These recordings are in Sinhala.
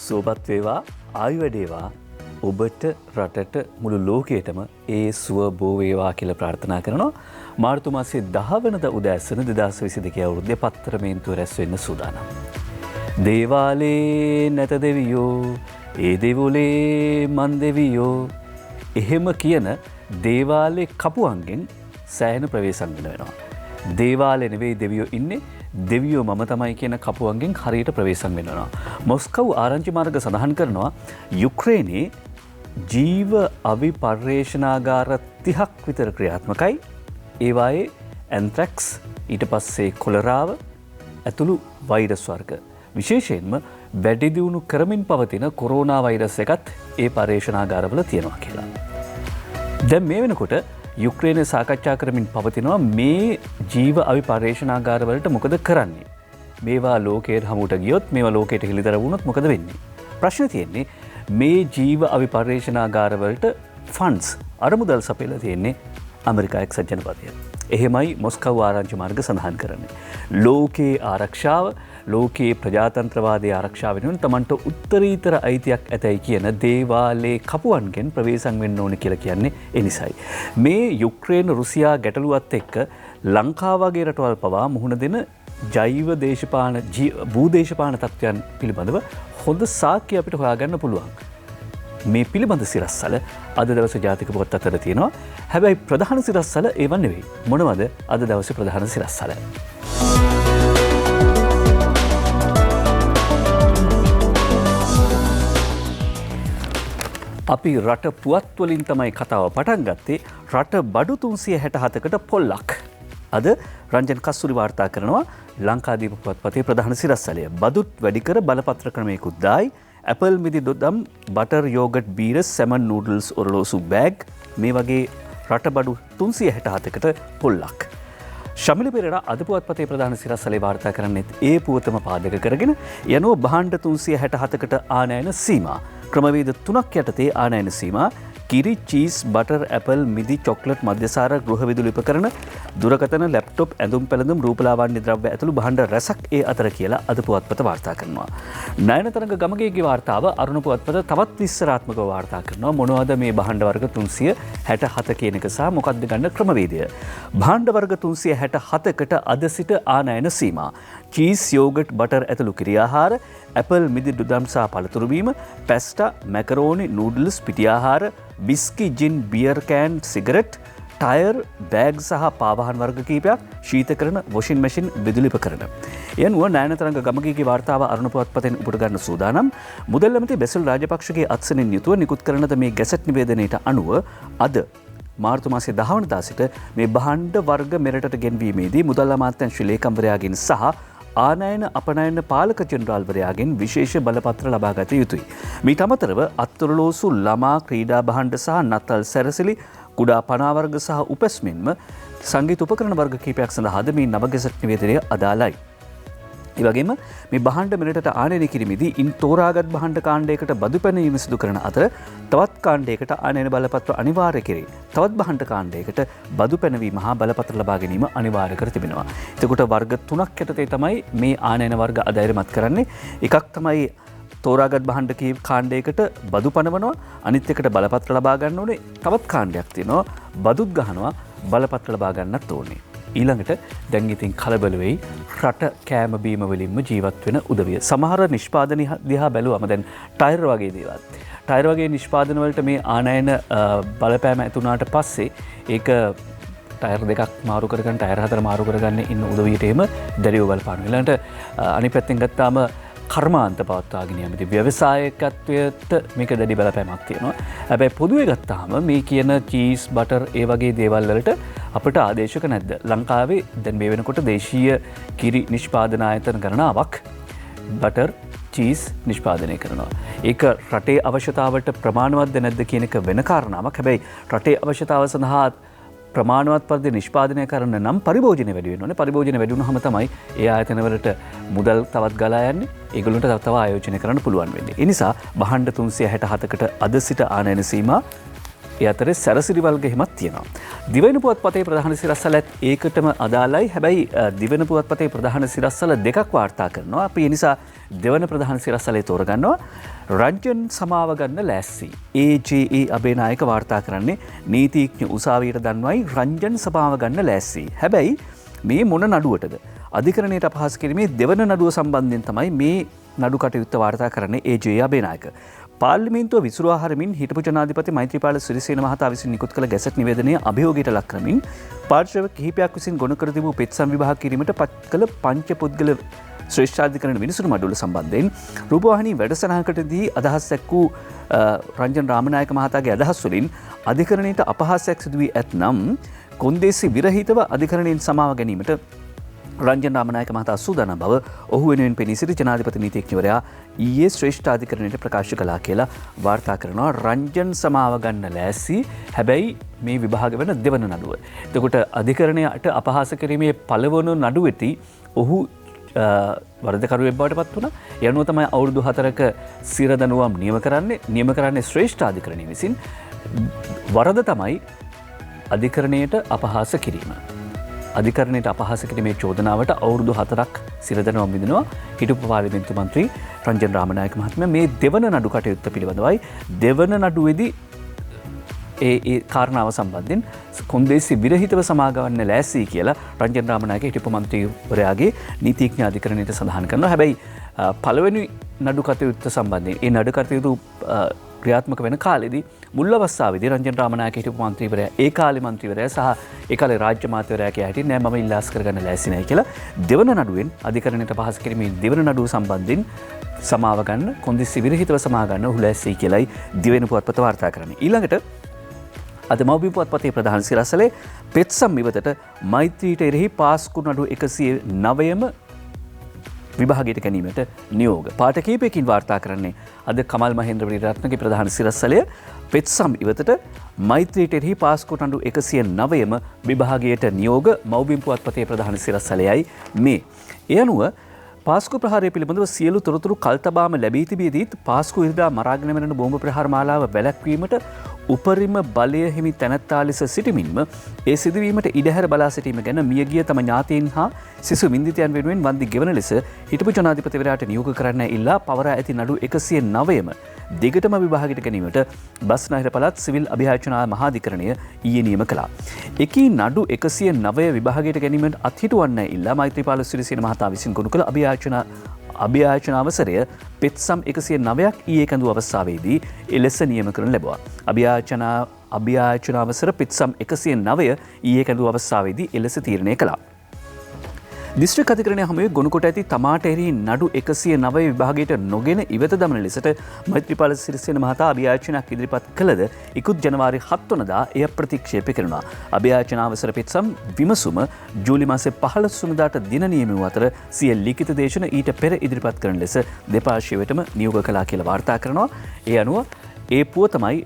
සුවපත් වේවා ආයු වැඩේවා ඔබට රටට මුළු ලෝකයටම ඒ සුව බෝ වේවා කියලා ප්‍රාර්ථනා කරනවා. මාර්තු මාසයේ 10 වෙනිදා උදෑසන 2022 අවුරුද්දේ පත්තරමේන්තුව රැස් වෙන්න සූදානම්. දේවාලේ නැත දෙවියෝ ඒ දෙවොලේ මන් දෙවියෝ එහෙම කියන දේවාලේ කපුවන්ගෙන් සෑහෙන ප්‍රවේශම් වෙනවා. දේවාලේ නෙවෙයි දෙවියෝ ඉන්නේ දෙවියෝ මම තමයි කියන කපුවන්ගෙන් හරියට ප්‍රවේශම් වෙනවා. මොස්කව් ආරංචි මාර්ග සඳහන් කරනවා යුක්‍රේනයේ ජීව අවි පර්යේෂණාගාර 30ක් විතර ක්‍රියාත්මකයි. ඒවායේ ඇන්ත්‍රැක්ස් ඊට පස්සේ කොලරාව ඇතුළු වෛරස් වර්ග විශේෂයෙන්ම වැඩි දියුණු කරමින් පවතින කොරෝනා වෛරස් එකත් ඒ පර්යේෂණාගාරවල තියෙනවා කියලා. දැන් මේ වෙනකොට යුක්‍රේනය සාකච්ඡා කරමින් පවතිනවා මේ ජීව අවි පර්යේෂණාගාරවලට මොකද කරන්නේ? මේවා ලෝකයට හමුවට ගියොත් මේවා ලෝකයට හෙළිදර වුණොත් මොකද වෙන්නේ? ප්‍රශ්නේ තියෙන්නේ මේ ජීව අවි පර්යේෂණාගාරවලට ෆන්ඩ්ස් අරමුදල් සපයලා තියෙන්නේ ඇමරිකා එක්සත් ජනපදය. එහෙමයි මොස්කව් ආරංචි මාර්ග සඳහන් කරන්නේ. ලෝකයේ ආරක්ෂාව ලෝකයේ ප්‍රජාතන්ත්‍රවාදයේ ආරක්ෂාව වෙනුවෙන් තමන්ට උත්තරීතර අයිතියක් ඇතයි කියන දේවාලේ කපුවන්ගෙන් ප්‍රවේශම් වෙන්න ඕන කියලා කියන්නේ ඒ නිසයි. මේ යුක්‍රේන රුසියා ගැටලුවත් එක්ක ලංකාව වගේ රටවල් පවා මුහුණ දෙන ජෛව දේශපාලන භූදේශපාලන තත්ත්වයන් පිළිබඳව හොඳ සාක්ෂි අපිට හොයාගන්න පුළුවන්. මේ පිළිබඳ සිරස්සල අද දවසේ ජාතික පොත් අතර තියෙනවා. හැබැයි ප්‍රධාන සිරස්සල ඒව නෙවෙයි. මොනවද අද දවසේ ප්‍රධාන සිරස්සල? අපි රට පුවත් වලින් තමයි කතාව පටන් ගත්තේ. රට බඩු 367කට පොල්ලක්. අද රංජන් කස්සුරි වාර්තා කරනවා ලංකාදීප පුවත්පතේ ප්‍රධාන සිරස්සලය. බදුත් වැඩි කර බලපත්‍ර ක්‍රමයකුත් දායි. ඇපල් මිදි දොදම් බටර් යෝගට් බීර සැමන් නූඩල්ස් ඔරලෝසු බෑග් මේ වගේ රට බඩු 367කට පොල්ලක්. ශමිල පෙරේරා අද පුවත්පතේ ප්‍රධාන සිරස්සලේ වාර්තා කරන්නේත් ඒ පුවතම පාදක කරගෙන යනෝ භාණ්ඩ 367කට ආනයන සීමා. ක්‍රමවේද 3ක් යටතේ ආනයන සීමා කිරි චීස් බටර් ඇපල් මිදි චොක්ලට් මධ්‍යසාර ගෘහ විදුලි උපකරණ දුරකථන ලැප්ටොප් ඇඳුම් පැළඳුම් රූපලාවන්‍ය ද්‍රව්‍ය ඇතුළු භාණ්ඩ රැසක් ඒ අතර කියලා අද පුවත්පත වාර්තා කරනවා. නයනතරංග ගමගේගේ වාර්තාව අරුණ පුවත්පත තවත් විස්තරාත්මකව වාර්තා කරනවා. මොනවද මේ භාණ්ඩ වර්ග 367 කියන එක සහ මොකක්ද ගන්න ක්‍රමවේදය? භාණ්ඩ වර්ග 367කට අද සිට ආනයන සීමා. චීස් යෝගට් බටර් ඇතුළු කිරියාහාර ඇපල් මිදි ඩුදම් සහ පළතුරු බීම පැස්ටා මැකරෝනි නූඩල්ස් පිටියාහාර whisky gin beer can cigarette tyre bag සහ පාවාහන වර්ග කීපයක් ශීතකරණ වොෂින් මැෂින් විදුලි උපකරණ. යනුව නයනතරංග ගමගේගේ වාර්තාව අරුණ පුවත්පතෙන් උපුට ගන්න සූදානම්. මුදල් ඇමති බැසිල් රාජපක්ෂගේ අත්සනින් යුතුව නිකුත් කරන මේ ගැසට් නිවේදනයට අනුව අද මාර්තු මාසයේ 10 වෙනිදා සිට මේ භාණ්ඩ වර්ග මෙරටට ගෙන්වීමේදී මුදල් අමාත්‍යාංශ ලේකම්වරයාගෙන් සහ ආනයන අපනයන පාලක ජෙනරාල්වරයාගෙන් විශේෂ බලපත්‍ර ලබාගත යුතුයි. මීට අමතරව අත්ඔරලෝසු ළමා ක්‍රීඩා භාණ්ඩ සහ නත්තල් සැරසිලි කුඩා පනා වර්ග සහ උපැස්මෙන්ම සංගීත උපකරණ වර්ග කීපයක් සඳහාද මේ නව ගැසට් නිවේදනය අදාළයි. ඒ වගේම මේ භාණ්ඩ මෙරටට ආනයනය කිරීමේදී ඉන් තෝරාගත් භාණ්ඩ කාණ්ඩයකට බදු පැනවීම සිදු කරන අතර තවත් කාණ්ඩයකට ආනයන බලපත්‍ර අනිවාර්ය කෙරේ. තවත් භාණ්ඩ කාණ්ඩයකට බදු පැනවීම හා බලපත්‍ර ලබා ගැනීම අනිවාර්ය කර තිබෙනවා. එතකොට වර්ග 3ක් යටතේ තමයි මේ ආනයන වර්ග අධෛර්යමත් කරන්නේ. එකක් තමයි තෝරාගත් භාණ්ඩ කාණ්ඩයකට බදු පනවනවා. අනිත් එකට බලපත්‍ර ලබා ගන්න ඕනේ. තවත් කාණ්ඩයක් තියෙනවා බදුත් ගහනවා බලපත්‍ර ලබා ගන්නත් ඕනේ. ඊළඟට දැන් ඉතින් කලබල වෙයි රට කෑම බීම වලින්ම ජීවත් වෙන උදවිය. සමහර නිෂ්පාදන දිහා බැලුවම දැන් ටයර් වගේ දේවල්. ටයර් වගේ නිෂ්පාදන වලට මේ ආනයන බලපෑම ඇතුණාට පස්සේ ඒක ටයර් දෙකක් මාරු කරගන්න ටයර් හතර මාරු කරගන්න ඉන්න උදවියට එම දැරිව බලපාන. ඊළඟට අනිත් පැත්තෙන් ගත්තාම කර්මාන්ත පවත්වාගෙන යමිති ව්‍යවසායකත්වයට මේක දැඩි බලපෑමක් තියෙනවා. හැබැයි පොදුවේ ගත්තාම මේ කියන චීස් බටර් ඒ වගේ දේවල් වලට අපිට ආදේශක නැද්ද? ලංකාවේ දැන් මේ වෙනකොට දේශීය කිරි නිෂ්පාදන ආයතන ගණනාවක් බටර් චීස් නිෂ්පාදනය කරනවා. ඒක රටේ අවශ්‍යතාවට ප්‍රමාණවත්ද නැද්ද කියන එක වෙන කාරණාවක්. හැබැයි රටේ අවශ්‍යතාව සඳහා ප්‍රමාණවත් පරිදි නිෂ්පාදනය කරන්න නම් පරිභෝජනය වැඩි වෙන්න ඕනේ. පරිභෝජනය වැඩි වුණාම තමයි ඒ ආයතනවලට මුදල් තවත් ගලා යන්නේ. ඒගොල්ලන්ට තව ආයෝජනය කරන්න පුළුවන් වෙන්නේ. ඒ නිසා භාණ්ඩ 367කට අද සිට ආනයන සීමා ඒ අතරේ සැරසිරිවල්ග හිමත් තියෙනවා. දිවෙන පුවත්පතේ ප්‍රධාන සිරස්සලත් ඒකටම අදාළයි. හැබැයි දිවෙන පුවත්පතේ ප්‍රධාන සිරස්සල දෙකක් වාර්තා කරනවා. අපි ඒ නිසා දෙවන ප්‍රධාන සිරස්සලේ තෝරගන්නවා. රංජන් සමාව ගන්න ලෑස්ති. AJA අබේනායක වාර්තා කරන්නේ නීතිඥ උසාවියට දන්වයි රංජන් සමාව ගන්න ලෑස්ති. හැබැයි මේ මොන නඩුවටද? අධිකරණයට අපහාස කිරීමේ දෙවන නඩුව සම්බන්ධයෙන් තමයි මේ නඩු කටයුත්ත වාර්තා කරන්නේ AJA අබේනායක. පාර්ලිමේන්තුව විසුරුවා හරමින් හිටපු ජනාධිපති මෛත්‍රීපාල සිරිසේන මහතා විසින් නිකුත් කළ ගැසට් නිවේදනය අභියෝගයට ලක් කරමින් පාර්ශ්ව කිහිපයක් විසින් ගොනු කර තිබූ පෙත්සම් විභාග කිරීමට පත් කළ පංච පුද්ගල ශ්‍රේෂ්ඨාධිකරණ විනිසුරු මඩුල සම්බන්ධයෙන් රූපවාහිනී වැඩසටහනකටදී අදහස් දැක්වූ රංජන් රාමනායක මහතාගේ අදහස් වලින් අධිකරණයට අපහාසයක් සිදු වී ඇතනම් කොන්දේසි විරහිතව අධිකරණයෙන් සමාව ගැනීමට රංජන් රාමනායක මහතා සූදානම් බව ඔහු වෙනුවෙන් පෙනී සිටි ජනාධිපති නීතිඥවරයා ඊයේ ශ්‍රේෂ්ඨාධිකරණයට ප්‍රකාශ කළා කියලා වාර්තා කරනවා. රංජන් සමාව ගන්න ලෑස්ති. හැබැයි මේ විභාග වෙන දෙවන නඩුව. එතකොට අධිකරණයට අපහාස කිරීමේ පළවන නඩුවේදී ඔහු වරදකරුවෙක් බවට පත් වුණා. ඒ අනුව තමයි අවුරුදු 4ක සිරදඬුවම් නියම කරන්නේ ශ්‍රේෂ්ඨාධිකරණය විසින්. වරද තමයි අධිකරණයට අපහාස කිරීම. අධිකරණයට අපහාස කිරීමේ චෝදනාවට අවුරුදු 4ක් සිරදඬුවම් විඳිනවා හිටපු පාර්ලිමේන්තු මන්ත්‍රී රංජන් රාමනායක මහත්මයා. මේ දෙවන නඩු කටයුත්ත පිළිබඳවයි දෙවන නඩුවේදී ඒ කාරණාව සම්බන්ධයෙන් කොන්දේසි විරහිතව සමාගවන්න ලෑස්ති කියලා රංජන් රාමනායක හිටපු මන්ත්‍රීවරයාගේ නීතිඥ අධිකරණයට සඳහන් කරනවා. හැබැයි පළවෙනි නඩු කටයුත්ත සම්බන්ධයෙන් ඒ නඩු කටයුතු ක්‍රියාත්මක වෙන කාලෙදී මුල් අවස්ථාවේදී රංජන් රාමනායක හිටපු මන්ත්‍රීවරයා ඒ කාලේ මන්ත්‍රීවරයා සහ ඒ කාලේ රාජ්‍ය මාත්‍යවරයා කියා හිටියේ නෑ මම ඉල්ලාස් කරගන්න ලෑස්ති නැහැ කියලා. දෙවන නඩුවෙන් අධිකරණයට පහස කිරීමේ දෙවන නඩුව සම්බන්ධයෙන් සමාව ගන්න කොන්දේසි විරහිතව සමාව ගන්න ඔහු ලෑස්ති කියලායි දිවෙන පුවත්පත වාර්තා කරන්නේ. ඊළඟට අද මව්බිම් පුවත්පතේ ප්‍රධාන සිරස්සලේ පෙත්සම් ඉවතට මෛත්‍රීට එරෙහි පාස්කු නඩු 109ම විභාගයට ගැනීමට නියෝග. පාට කීපයකින් වාර්තා කරන්නේ අද කමල් මහේන්ද්‍ර විරත්නගේ ප්‍රධාන සිරස්සලය පෙත්සම් ඉවතට මෛත්‍රීට එරෙහි පාස්කු නඩු 109ම විභාගයට නියෝග. මව්බිම් පුවත්පතේ ප්‍රධාන සිරස්සලයයි මේ. ඒ අනුව පාස්කු ප්‍රහාරය පිළිබඳව සියලු තොරතුරු කල්තබාම ලැබී තිබියදීත් පාස්කු ඉරිදා මරාගෙන මෙරෙන බෝම්බ ප්‍රහාර මාලාව වැළැක්වීමට උපරිම බලය හිමි තැනැත්තා ලෙස සිටිමින්ම ඒ සිදුවීමට ඉඩහැර බලා සිටීම ගැන මියගිය තම ඥාතීන් හා සිසු වින්දිතයන් වෙනුවෙන් වන්දි ගෙවන ලෙස හිටපු ජනාධිපතිවරයාට නියෝග කරන්න ඉල්ලා පවරා ඇති නඩු 109ම දිගටම විභාගයට ගැනීමට බස්නාහිර පළාත් සිවිල් අභියාචනා මහාධිකරණය ඊයේ නියම කළා. එකී නඩු 109 විභාගයට ගැනීමට අත්හිටුවන්න ඉල්ලා මෛත්‍රීපාල සිරිසේන මහතා විසින් ගොනු කළ අභියාචන අවසරය පෙත්සම් 109ක් ඊයේ කැඳවු අවස්ථාවේදී එලෙස නියම කරනු ලැබුවා. අභියාචන අවසර පෙත්සම් 109 ඊයේ කැඳවු අවස්ථාවේදී එලෙස තීරණය කළා. දිස්ත්‍රික් අධිකරණය හමුවේ ගොනුකොට ඇති තමාට එරෙහි නඩු 109 විභාගයට නොගෙන ඉවත දමන ලෙසට මෛත්‍රීපාල සිරිසේන මහතා අභියාචනයක් ඉදිරිපත් කළද ඉකුත් ජනවාරි 7 වනදා එය ප්‍රතික්ෂේප කෙරුණා. අභියාචන අවසර පෙත්සම් විමසුම ජූලි මාසේ 15 වනදාට දින නියම වූ අතර සිය ලිඛිත දේශන ඊට පෙර ඉදිරිපත් කරන ලෙස දෙපාර්ශ්වයටම නියෝග කළා කියලා වාර්තා කරනවා. ඒ අනුව ඒ පුව තමයි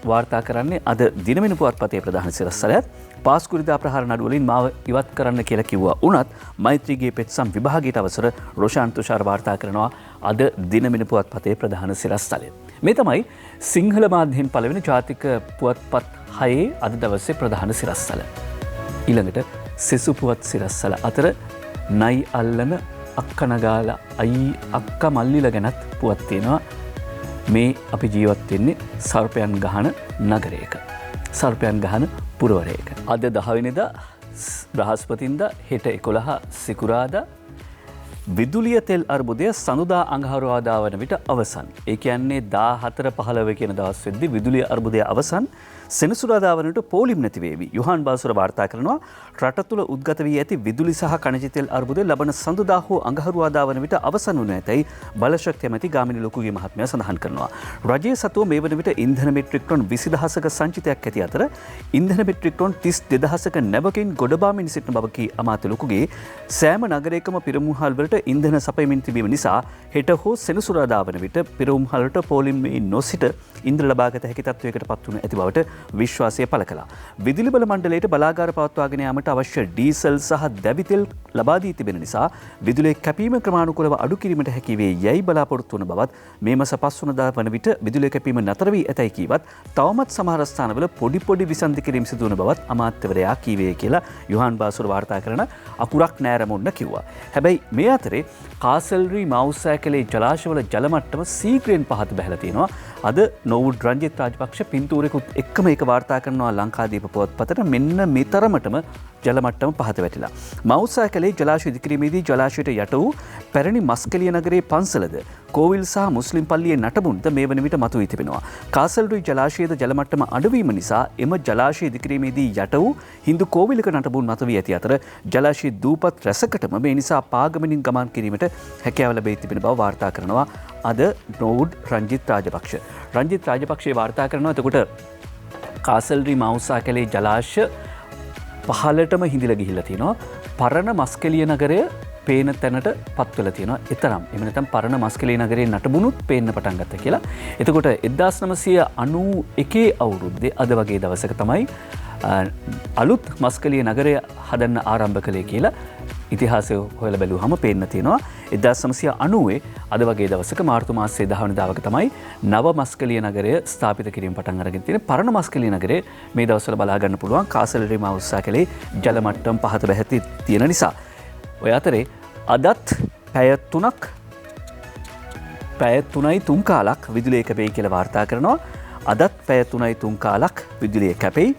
වාර්තා කරන්නේ අද දිනවෙන පුවත්පතේ ප්‍රධාන සිරස්සලයත් පාස්කුරිදා ප්‍රහාර නඩුවලින් මාව ඉවත් කරන්න කියලා කිව්වා වුණත් මෛත්‍රීගේ පෙත්සම් විභාගයට අවසර රොෂාන් තුෂාර වාර්තා කරනවා අද දිනවෙන පුවත්පතේ ප්‍රධාන සිරස්තලය. මේ තමයි සිංහල මාධ්‍යයෙන් පළවෙනි ජාතික පුවත්පත් 6 අද දවසේ ප්‍රධාන සිරස්තල. ඊළඟට සෙසු පුවත් සිරස්තල අතර නයි අල්ලන අක්කනගාලා අයි අක්ක මල්ලිලා ගැනත් පුවත් තියෙනවා. මේ අපි ජීවත් වෙන්නේ සර්පයන් ගහන නගරයක. සර්පයන් ගහන පුරවරයක. අද 10 වෙනිදා බ්‍රහස්පතින්දා හෙට 11 සිකුරාදා විදුලිය තෙල් අර්බුදය සඳුදා අඟහරුවාදා වන විට අවසන්. ඒ කියන්නේ 14:15 කියන දවස් වෙද්දී විදුලිය අර්බුදය අවසන්. සෙනසුරාදා වනට පෝලිම් නැති වේවි. යොහාන් බාසුර වාර්තා කරනවා රට තුළ උද්ගත වී ඇති විදුලි සහ khනිජ තෙල් අර්බුදය ලබන සඳුදා හෝ අඟහරුවාදා වන විට අවසන් වනු ඇතැයි බලශක්ති ඇමති ගාමිණී ලොකුගේ මහත්මයා සඳහන් කරනවා. රජයේ සතුව මේ වන විට ඉන්ධන මෙට්‍රික් ටොන් 20000ක සංචිතයක් ඇති අතර ඉන්ධන මෙට්‍රික් ටොන් 32000ක නැවකින් ගොඩබාමින් සිටින බව කී අමාත්‍ය ලොකුගේ සෑම නගරයකම පිරමුහල් වලට ඉන්ධන සපයමින් තිබීම නිසා හෙට හෝ සෙනසුරාදා වන විට පිරමුහල් වලට පෝලිම් නොසිට ඉන්ධන ලබාගත හැකි තත්වයකට පත් වනු ඇති බවට විශ්වාසය පළ කළා. විදුලි බල මණ්ඩලයට බලාගාර පවත්වාගෙන යාමට අවශ්‍ය ඩීසල් සහ දැවිතෙල් ලබා දී තිබෙන නිසා විදුලිය කැපීම ක්‍රමානුකූලව අඩු කිරීමට හැකි වේ යයි බලාපොරොත්තු වන බවත් මේ මාස 5 වෙනිදා වන විට විදුලිය කැපීම නතර වී ඇතැයි කීවත් තවමත් සමහර ස්ථානවල පොඩි විසන්ධි කිරීම සිදු වන බවත් අමාත්‍යවරයා කීවේ කියලා යොහාන් බාසුර වාර්තා කරන අකුරක් නෑරමුන්න කිව්වා. හැබැයි මේ අතරේ කාසල්රි මවුස්සෑකලේ ජලාශවල ජල මට්ටම සීඝ්‍රයෙන් පහත බැහැලා තියෙනවා. අද නෝවුඩ් රංජිත් රාජපක්ෂ පින්තූරෙකුත් එක්කම ඒක වාර්තා කරනවා ලංකාදීප පුවත්පතට මෙන්න මේ තරමටම ජල මට්ටම පහත වැටිලා. මවුස්සෑකලේ ජලාශය ඉදිකිරීමේදී ජලාශයට යට වූ පැරණි මස්කලිය නගරයේ පන්සලද කෝවිල් සහ මුස්ලිම් පල්ලියේ නටබුන්ද මේ වන විට මතුවී තිබෙනවා. කාසල්රුයි ජලාශයේද ජල මට්ටම අඩුවීම නිසා එම ජලාශය ඉදිකිරීමේදී යට වූ හින්දු කෝවිලක නටබුන් මතුවී ඇති අතර ජලාශයේ දූපත් රැසකටම මේ නිසා පාගමනින් ගමන් කිරීමට හැකියාව ලැබී තිබෙන බව වාර්තා කරනවා අද නෝවුඩ් රංජිත් රාජපක්ෂ. රංජිත් රාජපක්ෂේ වාර්තා කරනවා එතකොට කාසල්රි මවුස්සෑකලේ ජලාශය පහලටම හිඳිලා ගිහිල්ලා තියෙනවා. පරණ මස්කලිය නගරය පේන තැනට පත්වලා තියෙනවා. එතරම් එහෙම නැත්නම් පරණ මස්කලිය නගරේ නටබුනුත් පේන්න පටන් ගත්තා කියලා. එතකොට 1991 අවුරුද්දේ අද වගේ දවසක තමයි අලුත් මස්කලිය නගරය හදන්න ආරම්භ කළේ කියලා ඉතිහාසය හොයලා බැලුවහම පේන්න තියෙනවා. 1990 අද වගේ දවසක මාර්තු මාසයේ 10 වෙනිදාවක තමයි නව මස්කලිය නගරය ස්ථාපිත කිරීම පටන් අරගෙන තියෙන්නේ. පරණ මස්කලිය නගරේ මේ දවස්වල බලා ගන්න පුළුවන් කාසල්රි මවුස්සෑකලේ ජල මට්ටම පහත බැහැති තියෙන නිසා. ඔය අතරේ අදත් පැය 3යි 3 කාලක් විදුලිය කැපෙයි කියලා වාර්තා කරනවා. අදත් පැය 3යි 3 කාලක් විදුලිය කැපෙයි.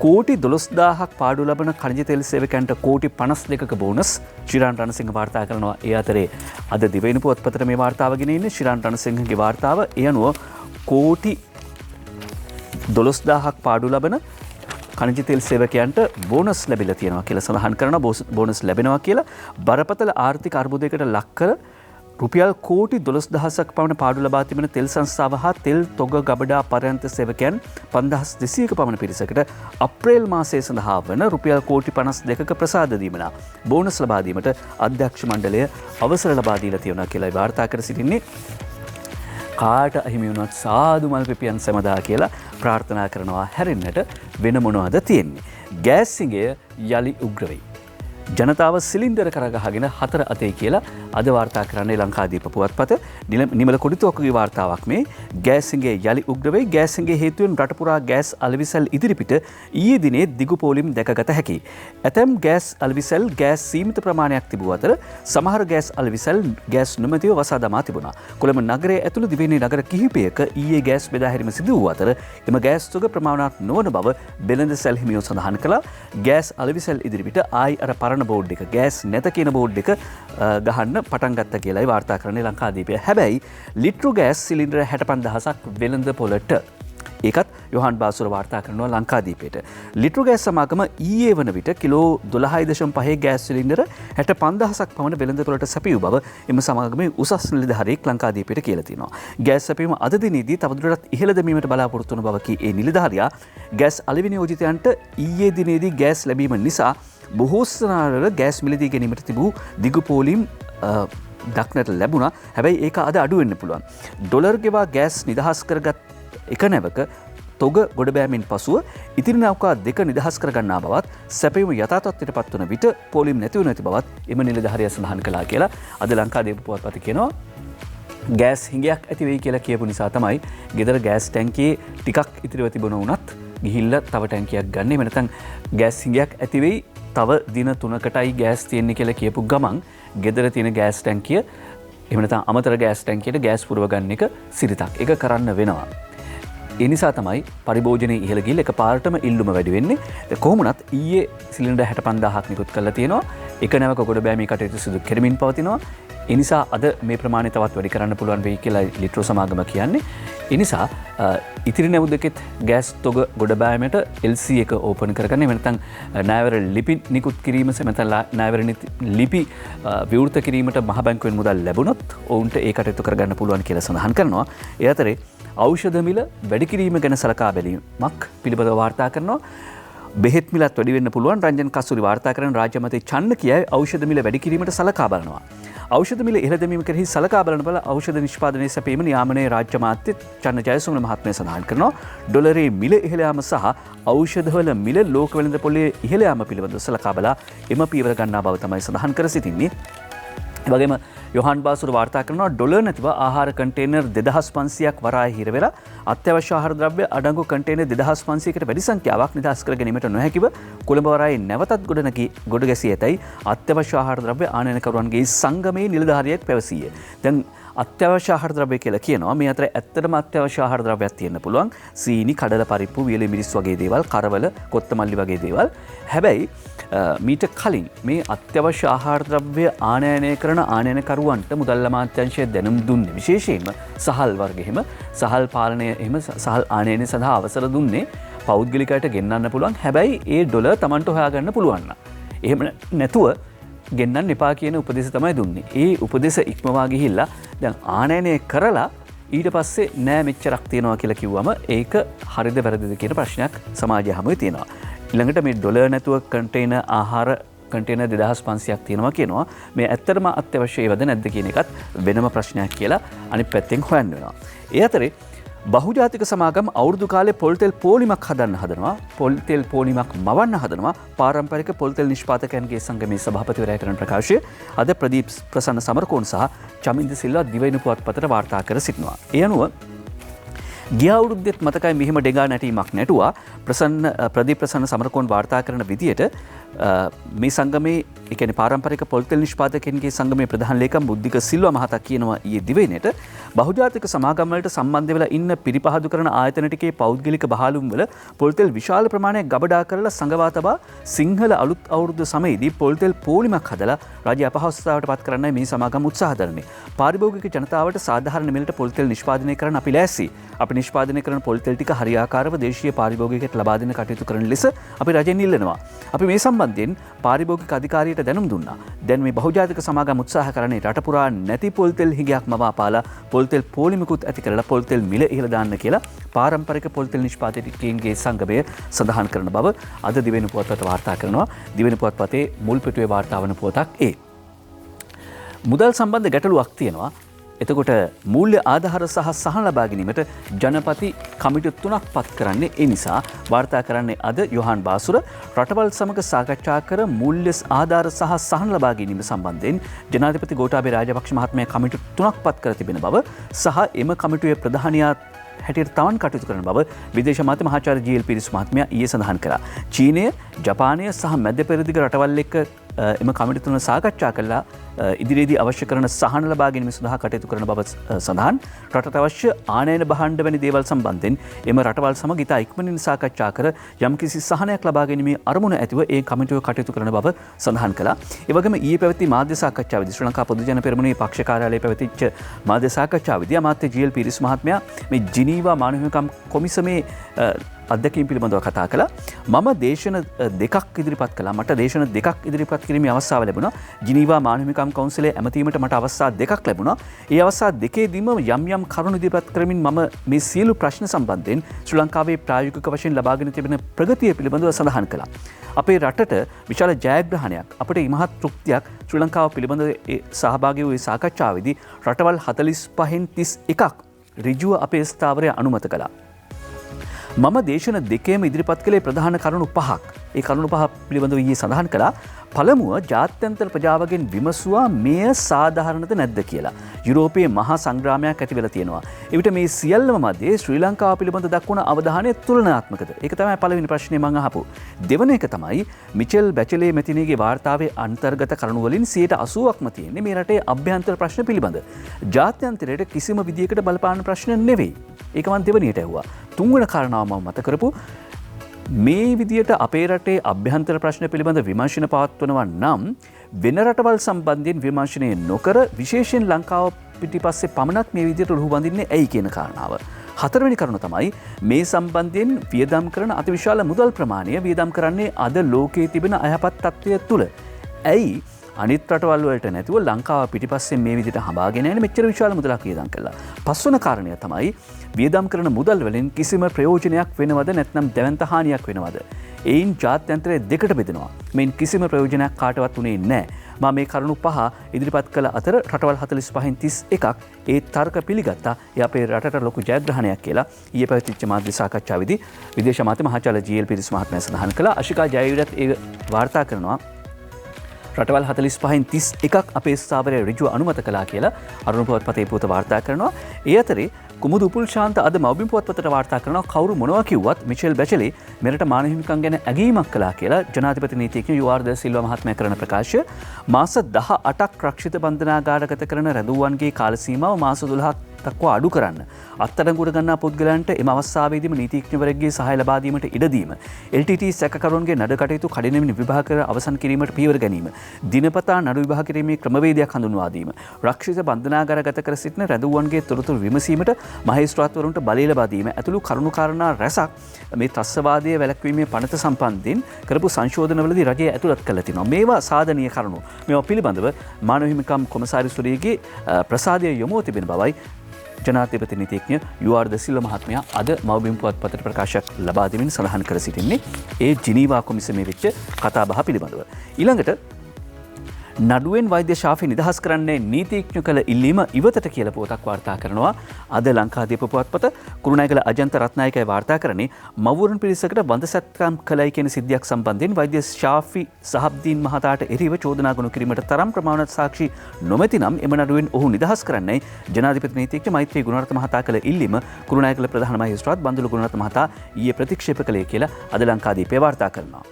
කෝටි 12000ක් පාඩු ලබන ඛනිජ තෙල් සේවකයන්ට කෝටි 52ක බෝනස් ශ්‍රීරාන් රණසිංහ වාර්තා කරනවා. ඒ අතරේ අද දිවයින පුවත්පතට මේ වාර්තාව ගෙන ඉන්නේ ශ්‍රීරාන් රණසිංහගේ වාර්තාව. ඒ අනුව කෝටි 12000ක් පාඩු ලබන ඛනිජ තෙල් සේවකයන්ට බෝනස් ලැබිලා තියෙනවා කියලා සඳහන් කරනවා. බෝනස් ලැබෙනවා කියලා බරපතල ආර්ථික අර්බුදයකට ලක් කර රුපියල් කෝටි 12000ක් පමණ පාඩු ලබා තිබෙන තෙල් සංස්ථාව හා තෙල් තොග ගබඩා පර්යන්ත සේවකයන් 5200ක පමණ පිරිසකට අප්‍රේල් මාසයේ සඳහා වන රුපියල් කෝටි 52ක ප්‍රසාද දීමනා බෝනස් ලබා දීමට අධ්‍යක්ෂ මණ්ඩලය අවසර ලබා දීලා තියෙනවා කියලා වාර්තා කර සිටින්නේ. කාට අහිමි වුණත් සාදු මල් පිපියන් සැමදා කියලා ප්‍රාර්ථනා කරනවා. හැරෙන්නට වෙන මොනවද තියෙන්නේ? ගෑස් සිඟය යලි උග්‍ර වෙයි. ජනතාව සිලින්ඩර කරගහගෙන 4 අතේ කියලා අද වාර්තා කරන්නේ ලංකාදීප පුවත්පත. නිමල කොඩිතුවක්කගේ වාර්තාවක් මේ. ගෑස් සිඟේ යලි උග්‍ර වෙයි. ගෑස් සිඟේ හේතුවෙන් රට පුරා ගෑස් අලෙවිසල් ඉදිරිපිට ඊයේ දිනේ දිගු පෝලිම් දැකගත හැකියි. ඇතැම් ගෑස් අලෙවිසල් ගෑස් සීමිත ප්‍රමාණයක් තිබූ අතර සමහර ගෑස් අලෙවිසල් ගෑස් නොමැතිව වසා දමා තිබුණා. කොළඹ නගරයේ ඇතුළු දිවයිනේ නගර කිහිපයක ඊයේ ගෑස් බෙදා හැරීම සිදු වූ අතර එම ගෑස් තුග ප්‍රමාණවත් නොවන බව වෙළඳ සැල් හිමියෝ සඳහන් කළා. ගෑස් අලෙවිසල් ඉදිරිපිට ආයි අර පරණ බෝඩ් එක ගෑස් නැත කියන බෝඩ් එක ගහන්න පටන් ගත්ත කියලායි වාර්තා කරන්නේ ලංකාදීපය. හැබැයි ලිට්‍රු ගෑස් සිලින්ඩර 65000ක් වෙළඳ පොළට. ඒකත් යොහාන් බාසුර වාර්තා කරනවා ලංකාදීපයට. ලිට්‍රු ගෑස් සමාගම ඊයේ වන විට කිලෝ 12.5 ගෑස් සිලින්ඩර 65000ක් පමණ වෙළඳ පොළට සැපයූ බව එම සමාගමේ උසස් නිලධාරියෙක් ලංකාදීපයට කියලා තියෙනවා. ගෑස් සැපීම අද දිනේදී තවදුරටත් ඉහළ දැමීමට බලාපොරොත්තු වන බව කී ඒ නිලධාරියා ගෑස් අලෙවි නියෝජිතයන්ට ඊයේ දිනේදී ගෑස් ලැබීම නිසා බොහෝ ස්ථානවල ගෑස් මිලදී ගැනීමට තිබූ දිගු පෝලිම් දක්නට ලැබුණා. හැබැයි ඒක අද අඩු වෙන්න පුළුවන්. ඩොලර් ගෙවා ගෑස් නිදහස් කරගත් එක නැවක තොග ගොඩබෑමෙන් පසුව ඉතිරි නෞකා දෙක නිදහස් කරගන්නා බවත් සැපයීම යථා තත්ත්වයට පත්වන විට පෝලිම් නැතිව නැති බවත් එම නිලධාරියා සඳහන් කළා කියලා අද ලංකාදීප පුවත්පත කියනවා. ගෑස් හිඟයක් ඇති වෙයි කියලා කියපු නිසා තමයි ගෙදර ගෑස් ටැංකියේ ටිකක් ඉතිරිව තිබුණ උනත් ගිහිල්ලා තව ටැංකියක් ගන්න. එහෙම නැත්නම් ගෑස් හිඟයක් ඇති වෙයි තව දින 3කටයි ගෑස් තියෙන්නේ කියලා කියපු ගමන් ගෙදර තියෙන ගෑස් ටැංකිය එහෙම නැත්නම් අමතර ගෑස් ටැංකියට ගෑස් පුරව ගන්න එක සිරිතක්. ඒක කරන්න වෙනවා. ඒ නිසා තමයි පරිභෝජනයේ ඉහළ ගිහිල්ලා එකපාරටම ඉල්ලුම වැඩි වෙන්නේ. කොහොමුණත් ඊයේ සිලින්ඩර් 65000ක් නිකුත් කරලා තියෙනවා. එක නැවක ගොඩබෑමේ කටයුතු සිදු කෙරමින් පවතිනවා. ඒ නිසා අද මේ ප්‍රමාණය තවත් වැඩි කරන්න පුළුවන් වෙයි කියලා ලිට්‍රෝ සමාගම කියන්නේ. ඒ නිසා ඉතිරි නැවුදකෙත් ගෑස් තොග ගොඩබෑමට LC එක ඕපන් කරගන්න. එහෙම නැත්නම් ණයවර ලිපි නිකුත් කිරීම සහ නැත්නම් ණයවර ලිපි විවෘත කිරීමට මහ බැංකුවෙන් මුදල් ලැබුණොත් ඔවුන්ට ඒ කටයුතු කරගන්න පුළුවන් කියලා සඳහන් කරනවා. ඒ අතරේ ඖෂධ මිල වැඩි කිරීම ගැන සලකා බැලීමක් පිළිබඳව වාර්තා කරනවා. බෙහෙත් මිලත් වැඩි වෙන්න පුළුවන්. රංජන් කස්තුරි වාර්තා කරන රාජ්‍ය අමාත්‍ය චන්න කියයි ඖෂධ මිල වැඩි කිරීමට සලකා බලනවා. ඖෂධ මිල ඉහළ දැමීම කෙරෙහි සලකා බලන බල ඖෂධ නිෂ්පාදනයේ සැපීම නියාමනයේ රාජ්‍ය අමාත්‍ය චන්න ජයසුමන මහත්මයා සඳහන් කරනවා. ඩොලරේ මිල ඉහළ යාම සහ ඖෂධවල මිල ලෝක වෙළඳ පොලේ ඉහළ යාම පිළිබඳව සලකා බලා එම පියවර ගන්නා බව තමයි සඳහන් කර සිටින්නේ. වගේම යොහන් බාසුර වාර්තා කරනවා ඩොලර් නැතිව ආහාර කන්ටේනර් 2500ක් වරාය හිර වෙලා අත්‍යවශ්‍ය ආහාර ද්‍රව්‍ය අඩංගු කන්ටේනර් 2500කට වැඩි සංඛ්‍යාවක් නිදහස් කර ගැනීමට නොහැකිව කොළඹ වරායේ නැවතත් ගොඩ ගැසී ඇතැයි අත්‍යවශ්‍ය ආහාර ද්‍රව්‍ය ආනයනකරුවන්ගේ සංගමයේ නිලධාරියෙක් පැවසීය. දැන් අත්‍යවශ්‍ය ආහාර ද්‍රව්‍ය කියලා කියනවා. මේ අතර ඇත්තටම අත්‍යවශ්‍ය ආහාර ද්‍රව්‍යයක් තියෙන්න පුළුවන්. සීනි, කඩල පරිප්පු, වියලි මිරිස් වගේ දේවල්, කරවල, කොත්තමල්ලි වගේ දේවල්. හැබැයි මීට කලින් මේ අත්‍යවශ්‍ය ආහාර ද්‍රව්‍ය ආනයනය කරන ආනයනකරුවන්ට මුදල් අමාත්‍යාංශය දැනුම් දුන්නේ විශේෂයෙන්ම සහල් වර්ග එහෙම සහල් පාලනය එහෙම සහල් ආනයනය සඳහා අවසර දුන්නේ පෞද්ගලිකයට ගෙන්නන්න පුළුවන්. හැබැයි ඒ ඩොලර් Tamanට හොයාගන්න පුළුවන්. එහෙම නැතුව ගෙන්නන්න එපා කියන උපදෙස් තමයි දුන්නේ. ඒ උපදෙස් ඉක්මවා ගිහිල්ලා දැන් ආනයනය කරලා ඊට පස්සේ නෑ මෙච්චරක් තියනවා කියලා කිව්වම ඒක හරිද වැරදිද කියන ප්‍රශ්නයක් සමාජය හමුවේ තියෙනවා. ඊළඟට මේ ඩොලර් නැතුව කන්ටේනර් ආහාර කන්ටේනර් 2500ක් තියෙනවා කියනවා. මේ ඇත්තටම අත්‍යවශ්‍ය ඒවද නැද්ද කියන එකත් වෙනම ප්‍රශ්නයක් කියලා අනිත් පැත්තෙන් හොයන්න වෙනවා. ඒ අතරේ බහුජාතික සමාගම් අවුරුදු කාලේ පොල්තෙල් පෝලිමක් හදන්න හදනවා. පොල්තෙල් පෝලිමක් මවන්න හදනවා. පාරම්පරික පොල්තෙල් නිෂ්පාදකයන්ගේ සංගමේ සභාපතිවරයා කරන ප්‍රකාශය අද ප්‍රදීප් ප්‍රසන්න සමරකෝන් සහ චමින්ද සිල්වා දිවයින පුවත්පතට වාර්තා කර සිටිනවා. ඒ අනුව ගිය අවුරුද්දෙත් මතකයි මෙහිම ඩෙගා නැටීමක් නැටුවා. ප්‍රදීප් ප්‍රසන්න සමරකෝන් වාර්තා කරන විදියට මේ සංගමේ ඒ කියන්නේ පාරම්පරික පොල්තෙල් නිෂ්පාදකයන්ගේ සංගමේ ප්‍රධාන ලේකම් බුද්ධික සිල්වා මහතා කියනවා ඊයේ දිවයිනට බහුජාතික සමාගම් වලට සම්බන්ධ වෙලා ඉන්න පිරිපහදු කරන ආයතන ටිකේ පෞද්ගලික බහලුම් වල පොල්තෙල් විශාල ප්‍රමාණයක් ගබඩා කරලා සංගවා තබා සිංහල අලුත් අවුරුදු සමයේදී පොල්තෙල් පෝලිමක් හදලා රාජ්‍ය අපහසුතාවට පත් කරන්නයි මේ සමාගම් උත්සාහ දරන්නේ. පාරිභෝගික ජනතාවට සාධාරණ මිලට පොල්තෙල් නිෂ්පාදනය කරන්න අපි ලෑස්ති. අපි නිෂ්පාදනය කරන පොල්තෙල් ටික හරියාකාරව දේශීය පාරිභෝගිකයට ලබා දෙන්න කටයුතු කරන ලෙස අපි රජෙන් ඉල්ලනවා. අපි මේ සම්බන්ධයෙන් පාරිභෝගික අධිකාරියට දැනුම් දුන්නා. දැන් මේ බහුජාතික සමාගම් උත්සාහ කරන්නේ රට පුරා නැති පොල්තෙල් හිගයක් මවාපාලා පොල්තෙල් පෝලිමකුත් ඇති කරලා පොල්තෙල් මිල ඉහළ දාන්න කියලා පාරම්පරික පොල්තෙල් නිෂ්පාදකයන්ගේ සංගමය සඳහන් කරන බව අද දිවෙන පුවත්පත වාර්තා කරනවා. දිවෙන පුවත්පතේ මුල් පිටුවේ වාර්තා වන පුවතක් ඒ. මුදල් සම්බන්ධ ගැටලුවක් තියෙනවා. එතකොට මූල්‍ය ආධාර සහ සහන ලබා ගැනීමට ජනපති කමිටු 3ක් පත් කරන්නේ. ඒ නිසා වාර්තා කරන්නේ අද යොහන් බාසුර රටවල් සමග සාකච්ඡා කර මූල්‍ය ආධාර සහ සහන ලබා ගැනීම සම්බන්ධයෙන් ජනාධිපති ගෝඨාභය රාජපක්ෂ මහත්මයා කමිටු 3ක් පත් කර තිබෙන බව සහ එම කමිටුවේ ප්‍රධානියා හැටියට තවන් කටයුතු කරන බව විදේශ අමාත්‍ය මහාචාර්ය ජී.එල්. පිරිස් මහත්මයා ඊයේ සඳහන් කළා. චීනය, ජපානය සහ මැද පෙරදිග රටවල් එක්ක එම කමිටු තුන සාකච්ඡා කළා ඉදිරියේදී අවශ්‍ය කරන සහන ලබා ගැනීම සඳහා කටයුතු කරන බව සඳහන්. රටට අවශ්‍ය ආනයන භාණ්ඩ වැනි දේවල් සම්බන්ධයෙන් එම රටවල් සමග ඉතා ඉක්මනින් සාකච්ඡා කර යම්කිසි සහනයක් ලබා ගැනීමේ අරමුණ ඇතිව ඒ කමිටුව කටයුතු කරන බව සඳහන් කළා. ඒ වගේම ඊයේ පැවති මාධ්‍ය සාකච්ඡාවේදී ශ්‍රී ලංකා පොදු ජන පෙරමුණේ පක්ෂ කාර්යාලයේ පැවතිච්ච මාධ්‍ය සාකච්ඡාවේදී අමාත්‍ය ජී.එල්. පිරිස් මහත්මයා මේ ජිනීවා මානව හිමිකම් කොමිසමේ අත්දැකීම් පිළිබඳව කතා කළා. මම දේශන දෙකක් ඉදිරිපත් කළා. මට දේශන දෙකක් ඉදිරිපත් කිරීමේ අවස්ථාව ලැබුණා. ජිනීවා මානව හිමිකම් කවුන්සිලේ ඇමතීමට මට අවස්ථා දෙකක් ලැබුණා. ඒ අවස්ථා දෙකේදීම යම් කරුණු ඉදිරිපත් කරමින් මම මේ සියලු ප්‍රශ්න සම්බන්ධයෙන් ශ්‍රී ලංකාවේ ප්‍රායෝගික වශයෙන් ලබාගෙන තිබෙන ප්‍රගතිය පිළිබඳව සඳහන් කළා. අපේ රටට විශාල ජයග්‍රහණයක් අපට ඉමහත් තෘප්තියක් ශ්‍රී ලංකාව පිළිබඳව සහභාගී වූ සාකච්ඡාවේදී රටවල් 45න් 31ක් ඍජුව අපේ ස්ථාවරය අනුමත කළා. මම දේශන දෙකේම ඉදිරිපත් කළේ ප්‍රධාන කරුණු 5ක්. ඒ කරුණු 5 පිළිබඳව ඊයේ සඳහන් කළා. පළමුව ජාත්‍යන්තර ප්‍රජාවගෙන් විමසුවා මෙය සාධාරණද නැද්ද කියලා. යුරෝපයේ මහා සංග්‍රාමයක් ඇති වෙලා තියෙනවා. එවිට මේ සියල්ලම මැදේ ශ්‍රී ලංකාව පිළිබඳ දක්වන අවධානය තුලනාත්මකද? ඒක තමයි පළවෙනි ප්‍රශ්නේ මම අහපු. දෙවන එක තමයි මිචෙල් බැචලේ මැතිණියගේ වාර්තාවේ අන්තර්ගත කරුණු වලින් 80%ක්ම තියෙන්නේ මේ රටේ අභ්‍යන්තර ප්‍රශ්න පිළිබඳ. ජාත්‍යන්තරයට කිසිම විදියකට බලපාන ප්‍රශ්න නෙවෙයි. ඒක මම දෙවනියට ඇහුවා. තුන්වන කාරණාව මම මත කරපු මේ විදියට අපේ රටේ අභ්‍යන්තර ප්‍රශ්න පිළිබඳ විමර්ශන පවත්වනවා නම් වෙන රටවල් සම්බන්ධයෙන් විමර්ශනය නොකර විශේෂයෙන් ලංකාව පිටිපස්සේ පමණක් මේ විදියට ලුහු බඳින්නේ ඇයි කියන කාරණාව. හතරවෙනි කරුණ තමයි මේ සම්බන්ධයෙන් වියදම් කරන අතිවිශාල මුදල් ප්‍රමාණය වියදම් කරන්නේ අද ලෝකයේ තිබෙන අයහපත් තත්ත්වය තුළ. ඇයි අනිත් රටවල් වලට නැතුව ලංකාව පිටිපස්සෙන් මේ විදිහට හඹාගෙන යන මෙච්චර විශාල මුදලක් වියදම් කළා. පස්වන කාරණය තමයි වියදම් කරන මුදල් වලින් කිසිම ප්‍රයෝජනයක් වෙනවද නැත්නම් දැවැන්ත හානියක් වෙනවද? එයින් ජාත්‍යන්තරය දෙකට බෙදෙනවා. මේන් කිසිම ප්‍රයෝජනයක් කාටවත් උනේ නැහැ. මම මේ කරුණු පහ ඉදිරිපත් කළ අතර රටවල් 45න් 31ක් ඒ තර්ක පිළිගත්තා. ඒ අපේ රටට ලොකු ජයග්‍රහණයක් කියලා ඊයේ පැවතිච්ච මාධ්‍ය සාකච්ඡාවේදී විදේශ අමාත්‍ය මහාචාර්ය ජී.එල්. පිරිස් මහත්මයා සඳහන් කළා. අශිකා ජයවීරත් ඒ වාර්තා කරනවා. රටවල් 45න් 31ක් අපේ ස්ථාවරය ඍජුව අනුමත කළා කියලා අරුණ පුවත්පතේ පුවත වාර්තා කරනවා. ඒ අතරේ කුමුදු උපුල් ශාන්ත අද මව්බිම් පුවත්පතට වාර්තා කරනවා කවුරු මොනවා කිව්වත් මිෂෙල් බැචලි මෙරට මානව හිමිකම් ගැන ඇගීමක් කළා කියලා ජනාධිපති නීතිඥ යූආර් ද සිල්වා මහත්මයා කරන ප්‍රකාශය මාස 18ක් රක්ෂිත බන්ධනාගාරගත කරන රැඳවුවන්ගේ කාල සීමාව මාස 12ක් දක්වා අඩු කරන්න අත්අඩංගුවට ගන්නා පුද්ගලයන්ට එම අවස්ථාවේදීම නීතිඥවරයෙකුගේ සහාය ලබා දීමට ඉඩ දීම LTT සැකකරුවන්ගේ නඩ කටයුතු කඩිනමින් විභාග කර අවසන් කිරීමට පියවර ගැනීම දිනපතා නඩු විභාග කිරීමේ ක්‍රමවේදයක් හඳුන්වා දීම රක්ෂිත බන්ධනාගාරගත කර සිටින රැඳවුවන්ගේ තොරතුරු විමසීමට මහේස්ත්‍රාත්වරුන්ට බලය ලබා දීම ඇතුළු කරුණු කාරණා රැසක් මේ ත්‍රස්තවාදය වැළැක්වීමේ පනත සම්බන්ධයෙන් කරපු සංශෝධනවලදී රජය ඇතුළත් කළා තිනවා. මේවා සාධනීය කරුණු. මේවා පිළිබඳව මානව හිමිකම් කොමසාරිස්වරයාගේ ප්‍රසාදය යොමුව තිබෙන බවයි ජනාධිපති නීතිඥ යූආර් ද සිල්වා මහත්මයා අද මව්බිම් පුවත්පතට ප්‍රකාශයක් ලබා දෙමින් සඳහන් කර සිටින්නේ ඒ ජිනීවා කොමිසමේ වෙච්ච කතාබහ පිළිබඳව. ඊළඟට නඩුවෙන් වෛද්‍ය ශාෆි නිදහස් කරන්නේ නීතිඥ කළ ඉල්ලීම ඉවතට කියලා පොතක් වාර්තා කරනවා. අද ලංකාදීප පුවත්පත කුරුණෑගල අජන්ත රත්නායකයි වාර්තා කරන්නේ මව්වරුන් පිරිසකට බඳසැත්කම් කළයි කියන සිද්ධියක් සම්බන්ධයෙන් වෛද්‍ය ශාෆි සහබ්දීන් මහතාට එරෙහිව චෝදනා ගොනු කිරීමට තරම් ප්‍රමාණවත් සාක්ෂි නොමැති නම් එම නඩුවෙන් ඔහු නිදහස් කරන්නයි ජනාධිපති නීතිඥ මෛත්‍රී ගුණරත්න මහතා කළ ඉල්ලීම කුරුණෑගල ප්‍රධාන මහේස්ත්‍රාත් බන්දුල ගුණරත්න මහතා ඊයේ ප්‍රතික්ෂේප කළේ කියලා අද ලංකාදීපේ වාර්තා කරනවා.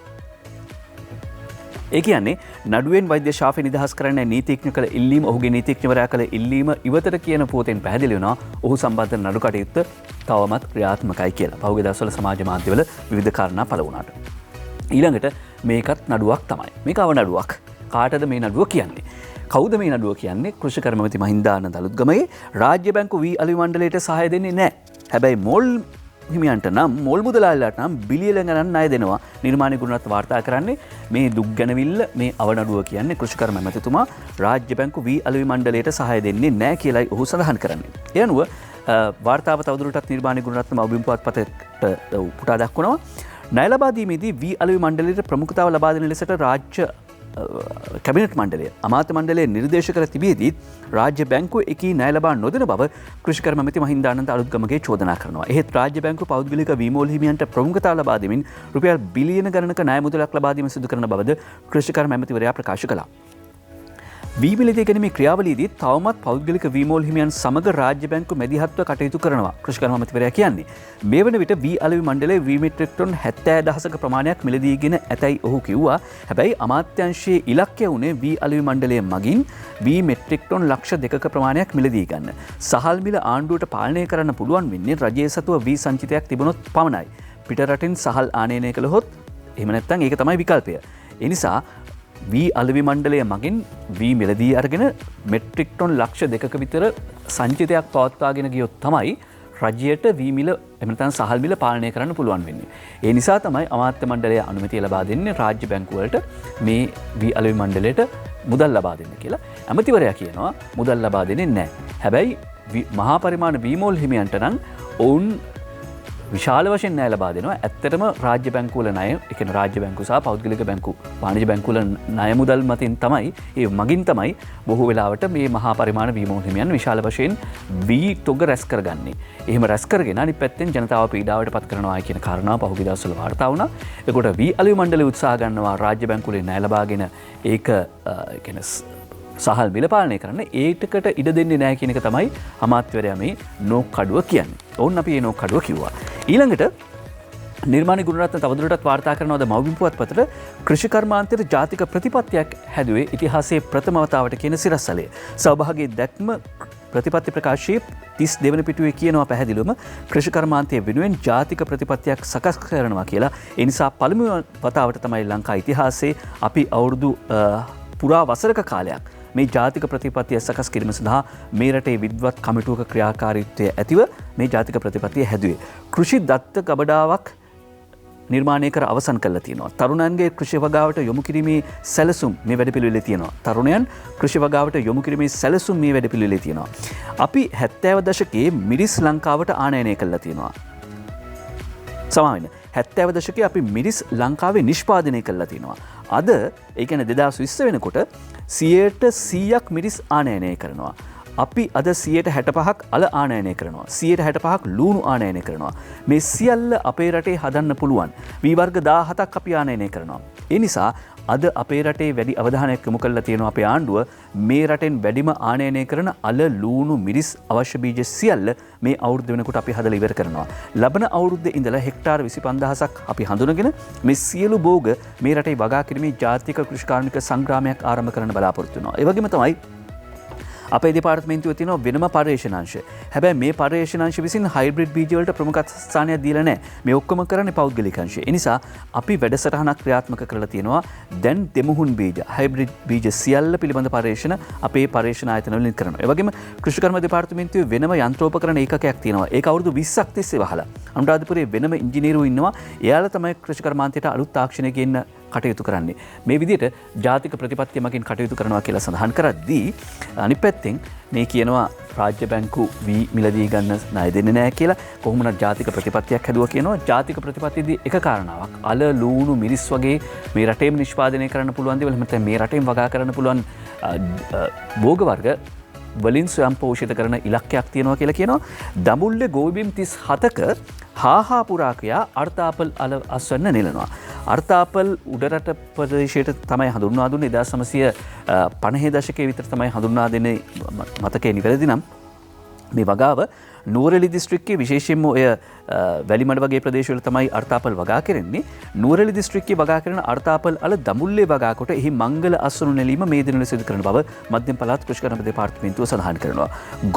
ඒ කියන්නේ නඩුවෙන් වෛද්‍ය ශාෆි නිදහස් කරන්න නීතිඥ කළ ඉල්ලීම ඔහුගේ නීතිඥවරයා කළ ඉල්ලීම ඉවතට කියන පුවතෙන් පැහැදිලි වෙනවා ඔහු සම්බන්ධ නඩු කටයුත්ත තවමත් ක්‍රියාත්මකයි කියලා. පහුගිය දවස්වල සමාජ මාධ්‍යවල විවිධ කාරණා පළ වුණාට. ඊළඟට මේකත් නඩුවක් තමයි. මේක අව නඩුවක්. කාටද මේ නඩුව කියන්නේ? කවුද මේ නඩුව කියන්නේ? කෘෂිකර්ම මැති මහින්දානන්ද අලුත්ගමගේ රාජ්‍ය බැංකු වී අලුවි මණ්ඩලයට සහාය දෙන්නේ නැහැ. හැබැයි මොල් හිමියන්ට නම් මොල් මුදලාලට නම් බිලියන ගණන් ණය දෙනවා. නිර්මාණ ගුණරත්න වාර්තා කරන්නේ මේ දුක් ගැනවිල්ල මේ අවනඩුව කියන්නේ කෘෂිකර්ම මැතිතුමා රාජ්‍ය බැංකු වී අලුවි මණ්ඩලයට සහාය දෙන්නේ නැහැ කියලායි ඔහු සඳහන් කරන්නේ. ඒ අනුව වාර්තාව තවදුරටත් නිර්මාණ ගුණරත්න මව්බිම් පුවත්පතට උපුටා දක්වනවා. ණය ලබා දීමේදී වී අලුවි මණ්ඩලයට ප්‍රමුඛතාව ලබා දෙන ලෙසට රාජ්‍ය කැබිනට් මණ්ඩලය අමාත්‍ය මණ්ඩලය නිර්දේශ කර තිබියදී රාජ්‍ය බැංකුව එකී ණය ලබා නොදෙන බව කෘෂිකර්ම මැති මහින්දානන්ද අලුත්ගමගේ චෝදනා කරනවා. එහෙත් රාජ්‍ය බැංකුව පෞද්ගලික වීමෝල් හිමියන්ට ප්‍රමුඛතාව ලබා දෙමින් රුපියල් බිලියන ගණනක ණය මුදලක් ලබා දීම සිදු කරන බවද කෘෂිකර්ම මැතිවරයා ප්‍රකාශ කළා. වී මිලදී ගැනීමේ ක්‍රියාවලියේදී තවමත් පෞද්ගලික වීමෝල් හිමියන් සමග රාජ්‍ය බැංකුව මැදිහත්ව කටයුතු කරනවා. කෘෂිකර්ම මැතිවරයා කියන්නේ මේ වන විට වී අලුවි මණ්ඩලයේ වී මෙට්‍රික් ටන් 70,000ක ප්‍රමාණයක් මිලදීගෙන ඇතැයි ඔහු කිව්වා. හැබැයි අමාත්‍යාංශයේ ඉලක්කය වුණේ වී අලුවි මණ්ඩලය මගින් වී මෙට්‍රික් ටන් ලක්ෂ 2ක ප්‍රමාණයක් මිලදී ගන්න. සහල් මිල ආණ්ඩුවට පාලනය කරන්න පුළුවන් වෙන්නේ රජයේ සතුව වී සංචිතයක් තිබුණොත් පමණයි. පිට රටින් සහල් ආනයනය කළහොත් එහෙම නැත්නම් ඒක තමයි විකල්පය. ඒ නිසා වී අලුවි මණ්ඩලය මගින් වී මිලදී අරගෙන මෙට්‍රික් ටන් ලක්ෂ 2ක විතර සංචිතයක් පවත්වාගෙන ගියොත් තමයි රජයට වී මිල එහෙම නැත්නම් සහල් මිල පාලනය කරන්න පුළුවන් වෙන්නේ. ඒ නිසා තමයි අමාත්‍ය මණ්ඩලය අනුමැතිය ලබා දෙන්නේ රාජ්‍ය බැංකු වලට මේ වී අලුවි මණ්ඩලයට මුදල් ලබා දෙන්න කියලා. ඇමතිවරයා කියනවා මුදල් ලබා දෙන්නේ නැහැ. හැබැයි මහා පරිමාණ වීමෝල් හිමියන්ට නම් ඔවුන් විශාල වශයෙන් ණය ලබා දෙනවා. ඇත්තටම රාජ්‍ය බැංකුවල ණය, ඒ කියන්නේ රාජ්‍ය බැංකු සහ පෞද්ගලික බැංකු, වාණිජ බැංකුවල ණය මුදල් මතින් තමයි, ඒ මගින් තමයි බොහෝ වෙලාවට මේ මහා පරිමාණ වීමෝල් හිමියන් විශාල වශයෙන් වී තොග රැස් කරගන්නේ. එහෙම රැස් කරගෙන අනිත් පැත්තෙන් ජනතාව පීඩාවට පත් කරනවා කියන කාරණාව පහුගිය දවස්වල වාර්තා වුණා. ඒකට වී අලුවි මණ්ඩලය උත්සාහ ගන්නවා රාජ්‍ය බැංකුවලින් ණය ලබාගෙන ඒක කියන්නේ සහල් මිල පාලනය කරන්න ඒටකට ඉඩ දෙන්නේ නැහැ කියන එක තමයි අමාත්‍යවරයා මේ නෝකඩුව කියන්නේ. ඔවුන් අපි මේ නෝකඩුව කිව්වා. ඊළඟට නිර්මාණ ගුණරත්න තවදුරටත් වාර්තා කරනවාද මව්බිම් පුවත්පතට කෘෂිකර්මාන්තයේ ජාතික ප්‍රතිපත්තියක් හැදුවේ ඉතිහාසයේ ප්‍රථම වතාවට කියන සිරස්සලේ. සෞභාගී දැක්ම ප්‍රතිපත්ති ප්‍රකාශයේ 32 වෙනි පිටුවේ කියනවා පැහැදිලිවම කෘෂිකර්මාන්තය වෙනුවෙන් ජාතික ප්‍රතිපත්තියක් සකස් කරනවා කියලා. ඒ නිසා පළමු වතාවට තමයි ලංකා ඉතිහාසයේ අපි අවුරුදු පුරා වසරක කාලයක් මේ ජාතික ප්‍රතිපත්තිය සකස් කිරීම සඳහා මේ රටේ විද්වත් කමිටුවක ක්‍රියාකාරීත්වය ඇතිව මේ ජාතික ප්‍රතිපත්තිය හැදුවේ. කෘෂි දත්ත ගබඩාවක් නිර්මාණය කර අවසන් කරලා තියෙනවා. තරුණයන්ගේ කෘෂි වගාවට යොමු කිරීමේ සැලසුම් මේ වැඩපිළිවෙලේ තියෙනවා. තරුණයන් කෘෂි වගාවට යොමු කිරීමේ සැලසුම් මේ වැඩපිළිවෙලේ තියෙනවා. අපි 70 දශකයේ මිරිස් ලංකාවට ආනයනය කළා තියෙනවා. සමාවෙන්න 70 දශකයේ අපි මිරිස් ලංකාවේ නිෂ්පාදනය කළා තියෙනවා. අද ඒ කියන්නේ 2020 වෙනකොට 100% මිරිස් ආනයනය කරනවා. අපි අද 65%ක් අල ආනයනය කරනවා. 65%ක් ලූණු ආනයනය කරනවා. මේ සියල්ල අපේ රටේ හදන්න පුළුවන්. වී වර්ග 17ක් අපි ආනයනය කරනවා. ඒ නිසා අද අපේ රටේ වැඩි අවධානයක් යොමු කරලා තියෙනවා අපේ ආණ්ඩුව මේ රටෙන් වැඩිම ආනයනය කරන අල ලූණු මිරිස් අවශ්‍ය බීජ සියල්ල මේ අවුරුද්ද වෙනකොට අපි හදලා ඉවර කරනවා. ලබන අවුරුද්දේ ඉඳලා හෙක්ටාර 25000ක් අපි හඳුනගෙන මේ සියලු භෝග මේ රටේ වගා කිරීමේ ජාතික කෘෂිකාර්මික සංග්‍රාමයක් ආරම්භ කරන්න බලාපොරොත්තු වෙනවා. ඒ වගේම තමයි අපේ දෙපාර්තමේන්තුවේ තියෙන වෙනම පර්යේෂණාංශ. හැබැයි මේ පර්යේෂණාංශ විසින් හයිබ්‍රිඩ් බීජ වලට ප්‍රමුඛ ස්ථානයක් දීලා නැහැ. මේ ඔක්කොම කරන්නේ පෞද්ගලික අංශය. ඒ නිසා අපි වැඩසටහනක් ක්‍රියාත්මක කරලා තියෙනවා. දැන් දෙමුහුන් බීජ, හයිබ්‍රිඩ් බීජ සියල්ල පිළිබඳ පර්යේෂණ අපේ පර්යේෂණ ආයතන වලින් කරනවා. ඒ වගේම කෘෂිකර්ම දෙපාර්තමේන්තුවේ වෙනම යන්ත්‍රෝපකරණ ඒකකයක් තියෙනවා. ඒක අවුරුදු 20ක් තිස්සේ වහලා. අනුරාධපුරයේ වෙනම ඉංජිනේරු ඉන්නවා. එයාලා තමයි කෘෂිකර්මාන්තයට අලුත් තාක්ෂණය ගෙන්න කටයුතු කරන්නේ. මේ විදිහට ජාතික ප්‍රතිපත්තිය මගින් කටයුතු කරනවා කියලා සඳහන් කරද්දී අනිත් පැත්තෙන් මේ කියනවා රාජ්‍ය බැංකු වී මිලදී ගන්න ණය දෙන්නේ නැහැ කියලා කොහොමද ජාතික ප්‍රතිපත්තියක් හැදුවා කියනවා. ජාතික ප්‍රතිපත්තියේදී එක කාරණාවක් අල ලූණු මිරිස් වගේ මේ රටේම නිෂ්පාදනය කරන්න පුළුවන් දේවල් එහෙම නැත්නම් මේ රටේම වගා කරන්න පුළුවන් භෝග වර්ග වලින් ස්වයං පෝෂිත කරන ඉලක්කයක් තියෙනවා කියලා කියනවා. දඹුල්ලේ ගෝවිබිම් 37ක හාහා පුරාකයා අර්තාපල් අල අස්වැන්න නෙලනවා. අර්තාපල් උඩරට ප්‍රදේශයට තමයි හඳුන්වා දුන්නේ 1950 දශකයේ විතර තමයි හඳුන්වා දෙන්නේ මතකයේ නිවැරදි නම් මේ වගාව නුවරඑළිය දිස්ත්‍රික්කයේ විශේෂයෙන්ම ඔය වැලිමඩ වගේ ප්‍රදේශවල තමයි අර්තාපල් වගා කරන්නේ. නුවරඑළිය දිස්ත්‍රික්කයේ වගා කරන අර්තාපල් අල දඹුල්ලේ වගා කොට එහි මංගල අස්වනු නෙලීම මේ දිනවල සිදු කරන බව මධ්‍යම පළාත් කෘෂිකර්ම දෙපාර්තමේන්තුව සඳහන් කරනවා.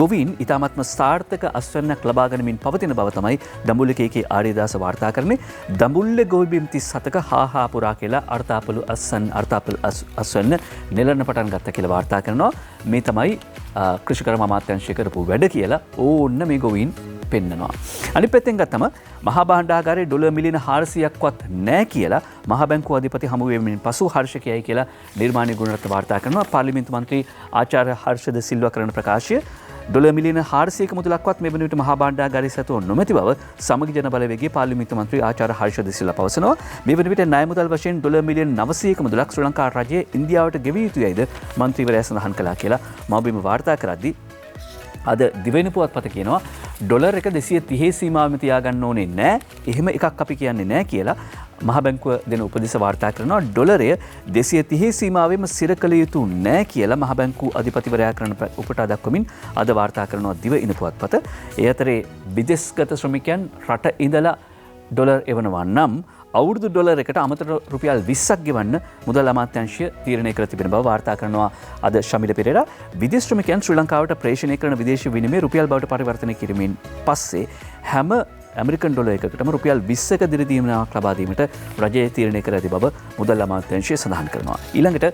ගොවීන් ඉතාමත්ම සාර්ථක අස්වැන්නක් ලබා ගනිමින් පවතින බව තමයි දඹුල්ලේ කේකේ ආර්යදාස වාර්තා කරන්නේ. දඹුල්ලේ ගොවිබිම් 37ක හාහා පුරා කියලා අර්තාපල් අස්වැන්න නෙලන්න පටන් ගත්තා කියලා වාර්තා කරනවා. මේ තමයි කෘෂිකර්ම අමාත්‍යාංශය කරපු වැඩ කියලා ඕන්න මේ ගොවීන් පෙන්නනවා. අනිත් පැත්තෙන් ගත්තම මහා භාණ්ඩාගාරයේ ඩොලර් මිලියන 400ක්වත් නැහැ කියලා මහා බැංකුව අධිපති හමු වීමෙන් පසු හර්ෂකයයි කියලා නිර්මාණී ගුණරත්න වාර්තා කරනවා. පාර්ලිමේන්තු මන්ත්‍රී ආචාර්ය හර්ෂද සිල්වා කරන ප්‍රකාශය ඩොලර් මිලියන 400ක මුදලක්වත් මේ වන විට මහා භාණ්ඩාගාරයේ සතුව නොමැති බව සමගි ජන බලවේගයේ පාර්ලිමේන්තු මන්ත්‍රී ආචාර්ය හර්ෂද සිල්වා පවසනවා. මේ වන විට ණය මුදල් වශයෙන් ඩොලර් මිලියන 900ක මුදලක් ශ්‍රී ලංකා රජයේ ඉන්දියාවට ගෙවිය යුතුයයිද මන්ත්‍රීවරයා සඳහන් කළා කියලා මවබිම වාර්තා කරද්දී අද දිවයින පුවත්පත කියනවා ඩොලර් එක 230 සීමාවෙම තියාගන්න ඕනේ නැහැ. එහෙම එකක් අපි කියන්නේ නැහැ කියලා මහ බැංකුව දෙන උපදෙස් වාර්තා කරනවා. ඩොලරය 230 සීමාවෙම සිර කළ යුතු නැහැ කියලා මහ බැංකුව අධිපතිවරයා කරන උපුටා දක්වමින් අද වාර්තා කරනවා දිවයින පුවත්පත. ඒ අතරේ විදේශගත ශ්‍රමිකයන් රට ඉඳලා ඩොලර් එවනවා නම් අවුරුදු ඩොලර් එකට අමතර රුපියල් 20ක් ගෙවන්න මුදල් අමාත්‍යාංශය තීරණය කර තිබෙන බව වාර්තා කරනවා අද ශමිල පෙරේරා. විදේශ ශ්‍රමිකයන් ශ්‍රී ලංකාවට ප්‍රේෂණය කරන විදේශ විනිමය රුපියල් බවට පරිවර්තනය කිරීමෙන් පස්සේ හැම ඇමරිකන් ඩොලර් එකකටම රුපියල් 20ක දිරිදීමක් ලබා දීමට රජය තීරණය කර ඇති බව මුදල් අමාත්‍යාංශය සඳහන් කරනවා. ඊළඟට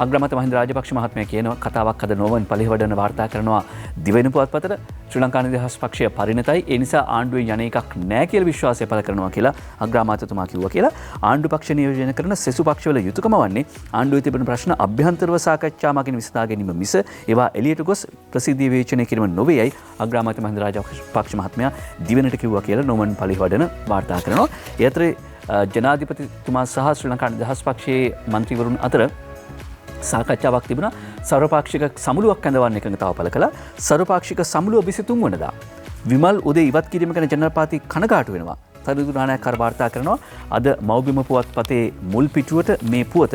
අග්‍රාමාත්‍ය මහින්ද රාජපක්ෂ මහත්මයා කියන කතාවක් අද නොවන් පළිවඩන වාර්තා කරනවා දිවයින පුවත්පතට. ශ්‍රී ලංකා නිදහස් පක්ෂය පරිණතයි. ඒ නිසා ආණ්ඩුවෙන් යන එකක් නැහැ කියලා විශ්වාසය පළ කරනවා කියලා අග්‍රාමාත්‍යතුමා කිව්වා කියලා. ආණ්ඩු පක්ෂ නියෝජනය කරන සෙසු පක්ෂවල යුතුයකම වන්නේ ආණ්ඩුවේ තිබෙන ප්‍රශ්න අභ්‍යන්තරව සාකච්ඡා මගින් විසඳා ගැනීම මිස ඒවා එළියට ගොස් ප්‍රසිද්ධිය විවේචනය කිරීම නොවේයයි අග්‍රාමාත්‍ය මහින්ද රාජපක්ෂ මහත්මයා දිවයිනට කිව්වා කියලා නොවන් පළිවඩන වාර්තා කරනවා. ඒ අතරේ ජනාධිපතිතුමා සහ ශ්‍රී ලංකා නිදහස් පක්ෂයේ මන්ත්‍රීවරුන් අතර සාකච්ඡාවක් තිබුණා. සර්වපාක්ෂික සමුළුවක් ඇඳවන්න එකඟතාව පළ කළා. සර්වපාක්ෂික සමුළුව 23 වෙනිදා විමල් උදේ ඉවත් කිරීම ගැන ජනපාති කනගාටු වෙනවා. තරුදු නායකකාර වාර්තා කරනවා. අද මව්බිම පුවත්පතේ මුල් පිටුවට මේ පුවත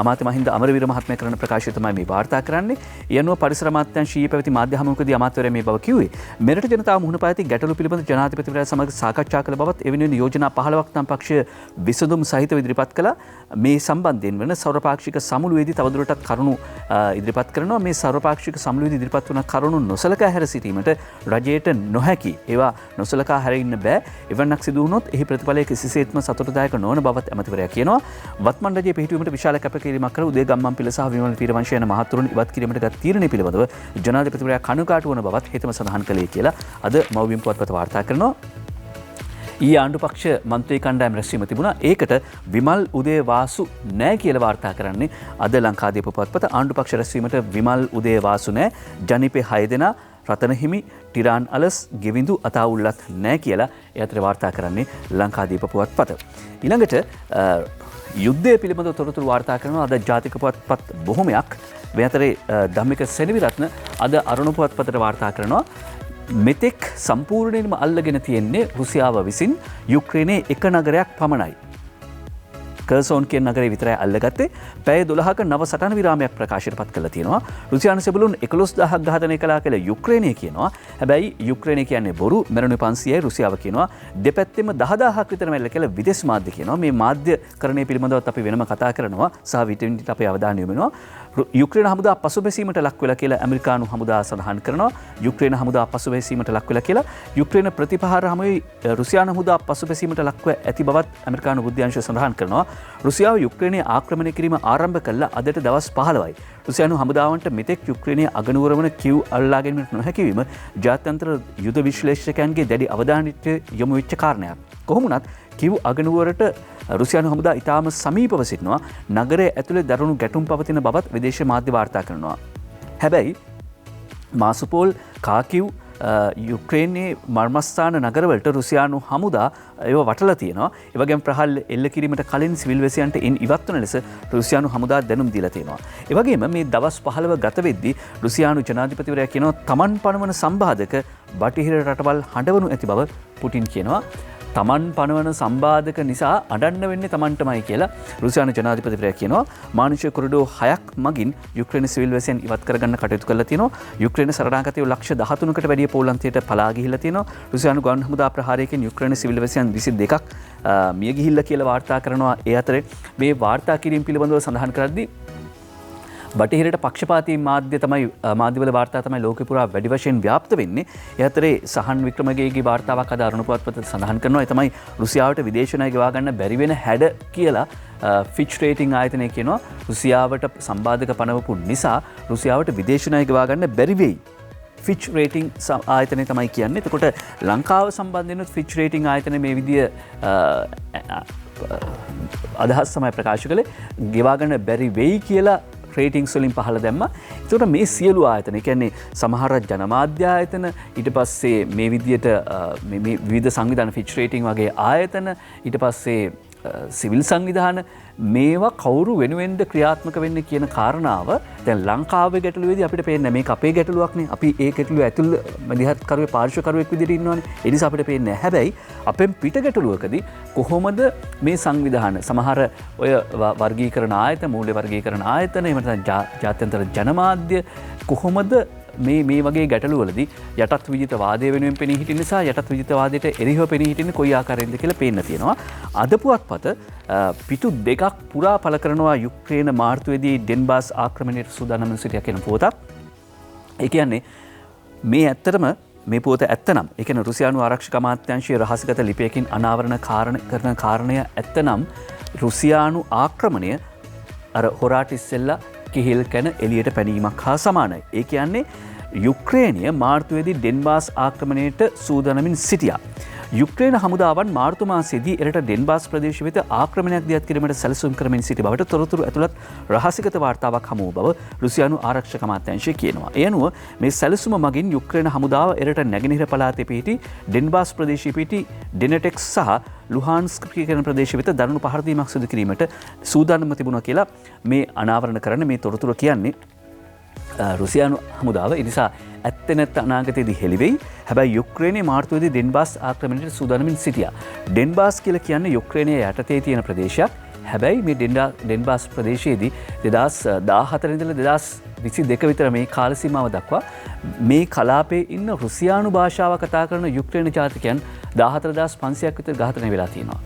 අමාත්‍ය මහින්ද අමරවීර මහත්මයා කරන ප්‍රකාශය තමයි මේ වාර්තා කරන්නේ. ඒ අනුව පරිසර අමාත්‍යාංශයේ පැවති මාධ්‍ය හමුවකදී අමාත්‍යවරයා මේ බව කිව්වේ. මෙරට ජනතාව මුහුණ පාති ගැටලු පිළිබඳ ජනාධිපතිවරයා සමග සාකච්ඡා කළ බවත් එවෙනුවෙන් යෝජනා 15ක් නම් පක්ෂය විසඳුම් සහිතව ඉදිරිපත් කළා. මේ සම්බන්ධයෙන් වන සර්වපාක්ෂික සමුළුවේදී තවදුරටත් කරුණු ඉදිරිපත් කරනවා. මේ සර්වපාක්ෂික සමුළුවේදී ඉදිරිපත් වන කරුණු නොසලකා හැර සිටීමට රජයට නොහැකි. ඒවා නොසලකා හැරෙන්න බෑ. එවන්නක් සිදු වුණොත් එහි ප්‍රතිඵලය කිසිසේත්ම සතුටුදායක නොවන බවත් ඇමතිවරයා කියනවා. වත්මන් රජයේ පිහිටුවීමට විශාල කැපකිරීමක් කළ උදේ ගම්මන්පිල සහ විමල් පීරවංශ යන මහතුරුන් ඉවත් කිරීමට ගත් තීරණය පිළිබඳව ජනාධිපතිවරයා කනගාටු වන බවත් හෙතම සඳහන් කළේ කියලා අද මව්බිම් පුවත්පත වාර්තා කරනවා. ආණ්ඩුපක්ෂ මන්ත්‍රී කණ්ඩායම් රැස්වීම තිබුණා. ඒකට විමල් උදේවාසු නෑ කියලා වාර්තා කරන්නේ අද ලංකාදීප පුවත්පත. ආණ්ඩුපක්ෂ රැස්වීමට විමල් උදේවාසු නෑ, ජනිපේ 6 දෙනා, රතනහිමි, ටිරාන් අලස්, ගෙවිඳු අතාඋල්ලත් නෑ කියලා ඒ අතර වාර්තා කරන්නේ ලංකාදීප පුවත්පත. ඊළඟට යුද්ධය පිළිබඳව තොරතුරු වාර්තා කරනවා අද ජාතික පුවත්පත් බොහොමයක්. මේ අතරේ ධම්මික සෙනවිරත්න අද අරුණ පුවත්පතට වාර්තා කරනවා මෙතෙක් සම්පූර්ණයෙන්ම අල්ලගෙන තියෙන්නේ රුසියාව විසින් යුක්‍රේනයේ එක නගරයක් පමණයි. කර්සෝන් කියන නගරේ විතරයි අල්ලගත්තේ. පැය 12ක නව සටන විරාමයක් ප්‍රකාශයට පත් කරලා තියෙනවා. රුසියානු සෙබළුන් 11000ක් ඝාතනය කළා කියලා යුක්‍රේනය කියනවා. හැබැයි යුක්‍රේනය කියන්නේ බොරු. මරණු 500යි රුසියාව කියනවා. දෙපැත්තෙම 10000ක් විතර මැල්ල කියලා විදේශ මාධ්‍ය කියනවා. මේ මාධ්‍යකරණය පිළිබඳවත් අපි වෙනම කතා කරනවා. සහ විටින් අපේ අවධානය යොමු වෙනවා. යුක්‍රේන හමුදා පසුබැසීමට ලක් වෙලා කියලා ඇමරිකානු හමුදා සඳහන් කරනවා. යුක්‍රේන හමුදා පසුබැසීමට ලක් වෙලා කියලා යුක්‍රේන ප්‍රතිපහාර හමුවේ රුසියානු හමුදා පසුබැසීමට ලක්ව ඇති බවත් ඇමරිකානු බුද්ධ්‍යංශය සඳහන් කරනවා. රුසියාව යුක්‍රේනයේ ආක්‍රමණය කිරීම ආරම්භ කළා අදට දවස් 15යි. රුසියානු හමුදාවන්ට මෙතෙක් යුක්‍රේනයේ අගනුවර වන කිව් අල්ලා ගැනීමට නොහැකි වීම ජාත්‍යන්තර යුද විශ්ලේෂකයන්ගේ දැඩි අවධානයට යොමු වෙච්ච කාරණයක්. කොහොම වුණත් කිව් අගනුවරට රුසියානු හමුදා ඉතාම සමීපව සිටිනවා. නගරය ඇතුලේ දරුණු ගැටුම් පවතින බවත් විදේශ මාධ්‍ය වාර්තා කරනවා. හැබැයි මාසුපෝල්, කාකිව් යුක්‍රේනයේ මර්මස්ථාන නගරවලට රුසියානු හමුදා ඒව වටලා තියෙනවා. ඒ වගේම ප්‍රහල් එල්ල කිරීමට කලින් සිවිල් වැසියන්ට ඉවත් වන ලෙස රුසියානු හමුදා දැනුම් දීලා තියෙනවා. ඒ වගේම මේ දවස් 15 ගත වෙද්දී රුසියානු ජනාධිපතිවරයා කියනවා තමන් පනවන සම්බාධක බටහිර රටවල් හඬවනු ඇති බව පුටින් කියනවා. තමන් පනවන සම්බාධක නිසා අඩන්න වෙන්නේ තමන්ටමයි කියලා රුසියානු ජනාධිපතිවරයා කියනවා. මානුෂික කොරිඩෝ 6ක් මගින් යුක්‍රේන සිවිල් වැසියන් ඉවත් කරගන්න කටයුතු කරලා තියෙනවා. යුක්‍රේන සරණාගතයෝ ලක්ෂ 13කට වැඩිය පෝලන්තයට පලා ගිහිල්ලා තියෙනවා. රුසියානු ගුවන් හමුදා ප්‍රහාරයකින් යුක්‍රේන සිවිල් වැසියන් 22ක් මිය ගිහිල්ලා කියලා වාර්තා කරනවා. ඒ අතරේ මේ වාර්තා කිරීම පිළිබඳව සඳහන් කරද්දී බටහිරට පක්ෂපාතී මාධ්‍යවල වාර්තා තමයි ලෝකෙ පුරා වැඩි වශයෙන් ව්‍යාප්ත වෙන්නේ. ඒ අතරේ සහන් වික්‍රමගේගේ වාර්තාවක් අද අරුණ පුවත්පතේ සඳහන් කරනවා. ඒ තමයි රුසියාවට විදේශ ණය ගෙවා ගන්න බැරි වෙන හැඩ කියලා ෆිච් රේටින් ආයතනය කියනවා. රුසියාවට සම්බාධක පනවපු නිසා රුසියාවට විදේශ ණය ගෙවා ගන්න බැරි වෙයි. ෆිච් රේටිං ආයතනය තමයි කියන්නේ. එතකොට ලංකාව සම්බන්ධයෙන් ෆිච් රේටිං ආයතනය මේ විදිය අදහස් තමයි ප්‍රකාශ කළේ. ගෙවා ගන්න බැරි වෙයි කියලා රේටිංස් වලින් පහළ දැම්මා. ඒකට මේ සියලු ආයතන, කියන්නේ සමහර ජනමාධ්‍ය ආයතන, ඊට පස්සේ මේ විදියට මේ විවිධ සංවිධාන ෆිච් රේටිං වගේ ආයතන, ඊට පස්සේ සිවිල් සංවිධාන, මේවා කවුරු වෙනුවෙන්ද ක්‍රියාත්මක වෙන්නේ කියන කාරණාව දැන් ලංකාවේ ගැටලුවේදී අපිට පේන්නේ මේක අපේ ගැටලුවක්නේ. අපි ඒ ගැටලුව ඇතුළ මැදිහත්කරුවේ පාර්ශ්වකරුවෙක් විදිහට ඉන්නවනේ. ඒ නිසා අපිට පේන්නේ නැහැ. හැබැයි අපෙන් පිට ගැටලුවකදී කොහොමද මේ සංවිධාන, සමහර ඔය වර්ගීකරණ ආයතන, මූල්‍ය වර්ගීකරණ ආයතන, එහෙම නැත්නම් ජාත්‍යන්තර ජනමාධ්‍ය කොහොමද මේ වගේ ගැටලුවලදී යටත් විජිතවාදය වෙනුවෙන් පෙනී හිටින නිසා යටත් විජිතවාදයට එරෙහිව පෙනී හිටින්නේ කොයි ආකාරයෙන්ද කියලා පේන්න තියෙනවා. අද පුවත්පත පිටු දෙකක් පුරා පළ කරනවා යුක්‍රේන මාර්තුවේදී ඩෙන්බාස් ආක්‍රමණයට සූදානම් වන සිටියා කියන පුවතක්. ඒ කියන්නේ මේ ඇත්තටම මේ පුවත ඇත්තනම්, ඒ කියන්නේ රුසියානු ආරක්ෂක අමාත්‍යාංශයේ රහසිගත ලිපියකින් අනාවරණ කරන කාරණය ඇත්තනම් රුසියානු ආක්‍රමණය අර හොරාට ඉස්සෙල්ලා කිහිල් කැන එළියට පැනීමක් හා සමානයි. ඒ කියන්නේ යුක්‍රේනිය මාර්තුවේදී ඩෙන්බාස් ආක්‍රමණයට සූදානමින් සිටියා. යුක්‍රේන හමුදාවන් මාර්තු මාසයේදී එරට ඩෙන්බාස් ප්‍රදේශ වෙත ආක්‍රමණයක් දියත් කිරීමට සැලසුම් කරමින් සිටි බවට තොරතුරු ඇතුළත් රහසිගත වාර්තාවක් හමු වූ බව රුසියානු ආරක්ෂක අමාත්‍යාංශය කියනවා. ඒ අනුව මේ සැලසුම මගින් යුක්‍රේන හමුදාව එරට නැගෙනහිර පළාතේ පිහිටි ඩෙන්බාස් ප්‍රදේශයේ පිහිටි ඩෙනෙටෙක්ස් සහ ලුහාන්ස්ක් කියන ප්‍රදේශ වෙත දරුණු පහර දීමක් සිදු කිරීමට සූදානම්ව තිබුණා කියලා මේ අනාවරණ කරන මේ තොරතුරු කියන්නේ රුසියානු හමුදාව. ඒ නිසා ඇත්ත නැත්ත අනාගතයේදී හෙළිවෙයි. හැබැයි යුක්‍රේනයේ මාර්තුවේදී ඩෙන්බාස් ආක්‍රමණයට සූදානමින් සිටියා. ඩෙන්බාස් කියලා කියන්නේ යුක්‍රේනයේ යටතේ තියෙන ප්‍රදේශයක්. හැබැයි මේ ඩෙන්බාස් ප්‍රදේශයේදී 2014 ඉඳලා 2022 විතර මේ කාල සීමාව දක්වා මේ කලාපයේ ඉන්න රුසියානු භාෂාව කතා කරන යුක්‍රේන ජාතිකයන් 14500ක් විතර ඝාතනය වෙලා තියෙනවා.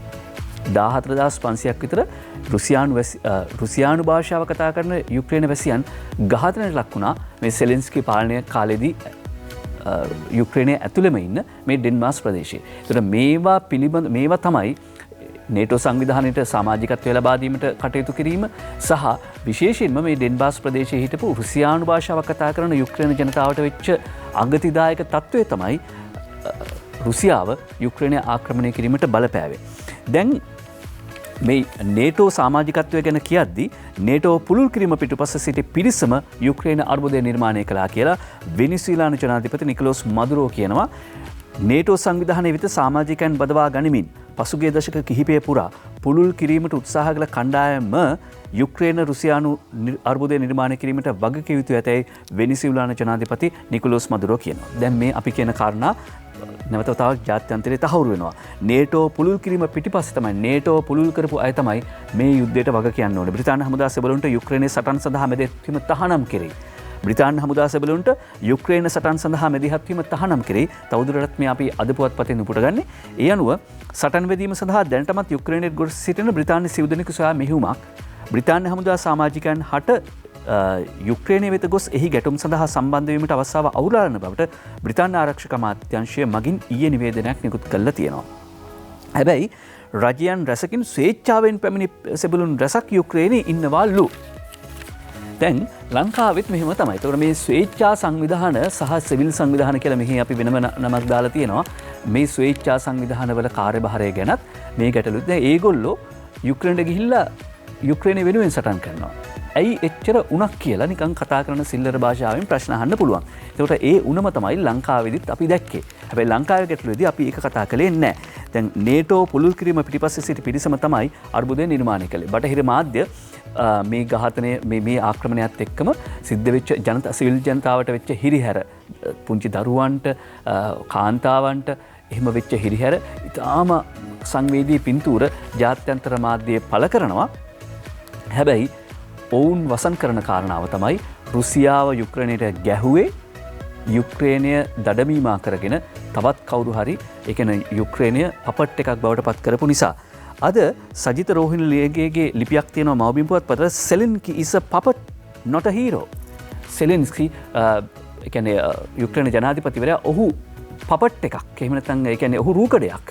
14500ක් විතර රුසියානු භාෂාව කතා කරන යුක්‍රේන වැසියන් ඝාතනයට ලක් වුණා මේ සෙලෙන්ස්කී පාලනය කාලෙදී යුක්‍රේනයේ ඇතුළෙම ඉන්න මේ ඩෙන්බාස් ප්‍රදේශයේ. ඒතර මේවා තමයි නේටෝ සංවිධානයට සමාජිකත්වය ලබා දීමට කටයුතු කිරීම සහ විශේෂයෙන්ම මේ ඩෙන්බාස් ප්‍රදේශයේ හිටපු රුසියානු භාෂාවක් කතා කරන යුක්‍රේන ජනතාවට වෙච්ච අගතිදායක තත්ත්වය තමයි රුසියාව යුක්‍රේනය ආක්‍රමණය කිරීමට බලපෑවේ. දැන් මේ නේටෝ සාමාජිකත්වය ගැන කියද්දි නේටෝ පුළුල් කිරීම පිටුපස සිටි පිරිසම යුක්‍රේන අර්බුදය නිර්මාණය කළා කියලා වෙනිසුලානු ජනාධිපති නිකලෝස් මදුරෝ කියනවා. නේටෝ සංවිධානය වෙත සාමාජිකයන් බදවා ගනිමින් පසුගිය දශක කිහිපය පුරා පුළුල් කිරීමට උත්සාහ කළ කණ්ඩායම යුක්‍රේන රුසියානු අර්බුදය නිර්මාණය කිරීමට වගකිව යුතු ඇතැයි වෙනිසුලානු ජනාධිපති නිකලෝස් මදුරෝ කියනවා. දැන් මේ අපි කියන කාරණා නැවත තවත් ජාත්‍යන්තරයේ තහවුරු වෙනවා. නේටෝ පුළුල් කිරීම පිටිපස්සේ තමයි නේටෝ පුළුල් කරපු අය තමයි මේ යුද්ධයට වග කියන්න ඕනේ. බ්‍රිතාන්‍ය හමුදා සෙබළුන්ට යුක්‍රේනයේ සටන් සඳහා මැදිහත් වීම තහනම් කෙරේ. බ්‍රිතාන්‍ය හමුදා සෙබළුන්ට යුක්‍රේන සටන් සඳහා මැදිහත් වීම තහනම් කෙරේ. තවදුරටත් මේ අපි අද පුවත්පතෙන් උපුටගන්නේ. ඒ අනුව සටන් වැදීම සඳහා දැනටමත් යුක්‍රේනයේ ගොස් සිටින බ්‍රිතාන්‍ය සිව්දෙනෙකු සොයා මෙහෙයුමක් බ්‍රිතාන්‍ය හමුදා සමාජිකයන් හට යුක්‍රේනය වෙත ගොස් එහි ගැටුම් සඳහා සම්බන්ධවීමට අවස්ථාව අවුලාරන බවට බ්‍රිතාන්‍ය ආරක්ෂක අමාත්‍යාංශය මගින් ඊයේ නිවේදනයක් නිකුත් කළා තියෙනවා. හැබැයි රජයන් රැසකින් ස්වේච්ඡාවෙන් පැමිණි සෙබළුන් රැසක් යුක්‍රේනයේ ඉන්නවලු. දැන් ලංකාවෙත් මෙහෙම තමයි. ඒතකොට මේ ස්වේච්ඡා සංවිධාන සහ සිවිල් සංවිධාන කියලා මෙහි අපි වෙනම නමක් දාලා තියෙනවා. මේ ස්වේච්ඡා සංවිධානවල කාර්යභාරය ගැනත් මේ ගැටලුත් දැන් ඒගොල්ලෝ යුක්‍රේනට ගිහිල්ලා යුක්‍රේනය වෙනුවෙන් සටන් කරනවා. ඇයි එච්චර උනක් කියලා නිකන් කතා කරන සිල්ලර භාෂාවෙන් ප්‍රශ්න අහන්න පුළුවන්. ඒකට ඒ උනම තමයි ලංකාවේදීත් අපි දැක්කේ. හැබැයි ලංකාවේ ගැටලුවේදී අපි ඒක කතා කළේ නැහැ. දැන් නේටෝ පුළුල් කිරීම පිටිපස්සේ සිටි පිරිසම තමයි අර්බුදය නිර්මාණය කළේ. බටහිර මාධ්‍ය මේ ඝාතනය මේ ආක්‍රමණයත් එක්කම සිද්ධ වෙච්ච සිවිල් ජනතාවට වෙච්ච හිරිහැර පුංචි දරුවන්ට කාන්තාවන්ට එහෙම වෙච්ච හිරිහැර ඉතාම සංවේදී පින්තූර ජාත්‍යන්තර මාධ්‍යයේ පළ කරනවා. හැබැයි ඔවුන් වසන් කරන කාරණාව තමයි රුසියාව යුක්‍රේනයට ගැහුවේ යුක්‍රේනය දඩමීමා කරගෙන තවත් කවුරු හරි ඒ කියන්නේ යුක්‍රේනය පපට් එකක් බවට පත් කරපු නිසා. අද සජිත රෝහිණ ලියගේගේ ලිපියක් තියෙනවා මව්බිම් පුවත්පතට Zelensky is a puppet not a hero. Zelensky ඒ කියන්නේ යුක්‍රේන ජනාධිපතිවරයා ඔහු පපට් එකක්. එහෙම නැත්නම් ඒ කියන්නේ ඔහු රූකඩයක්.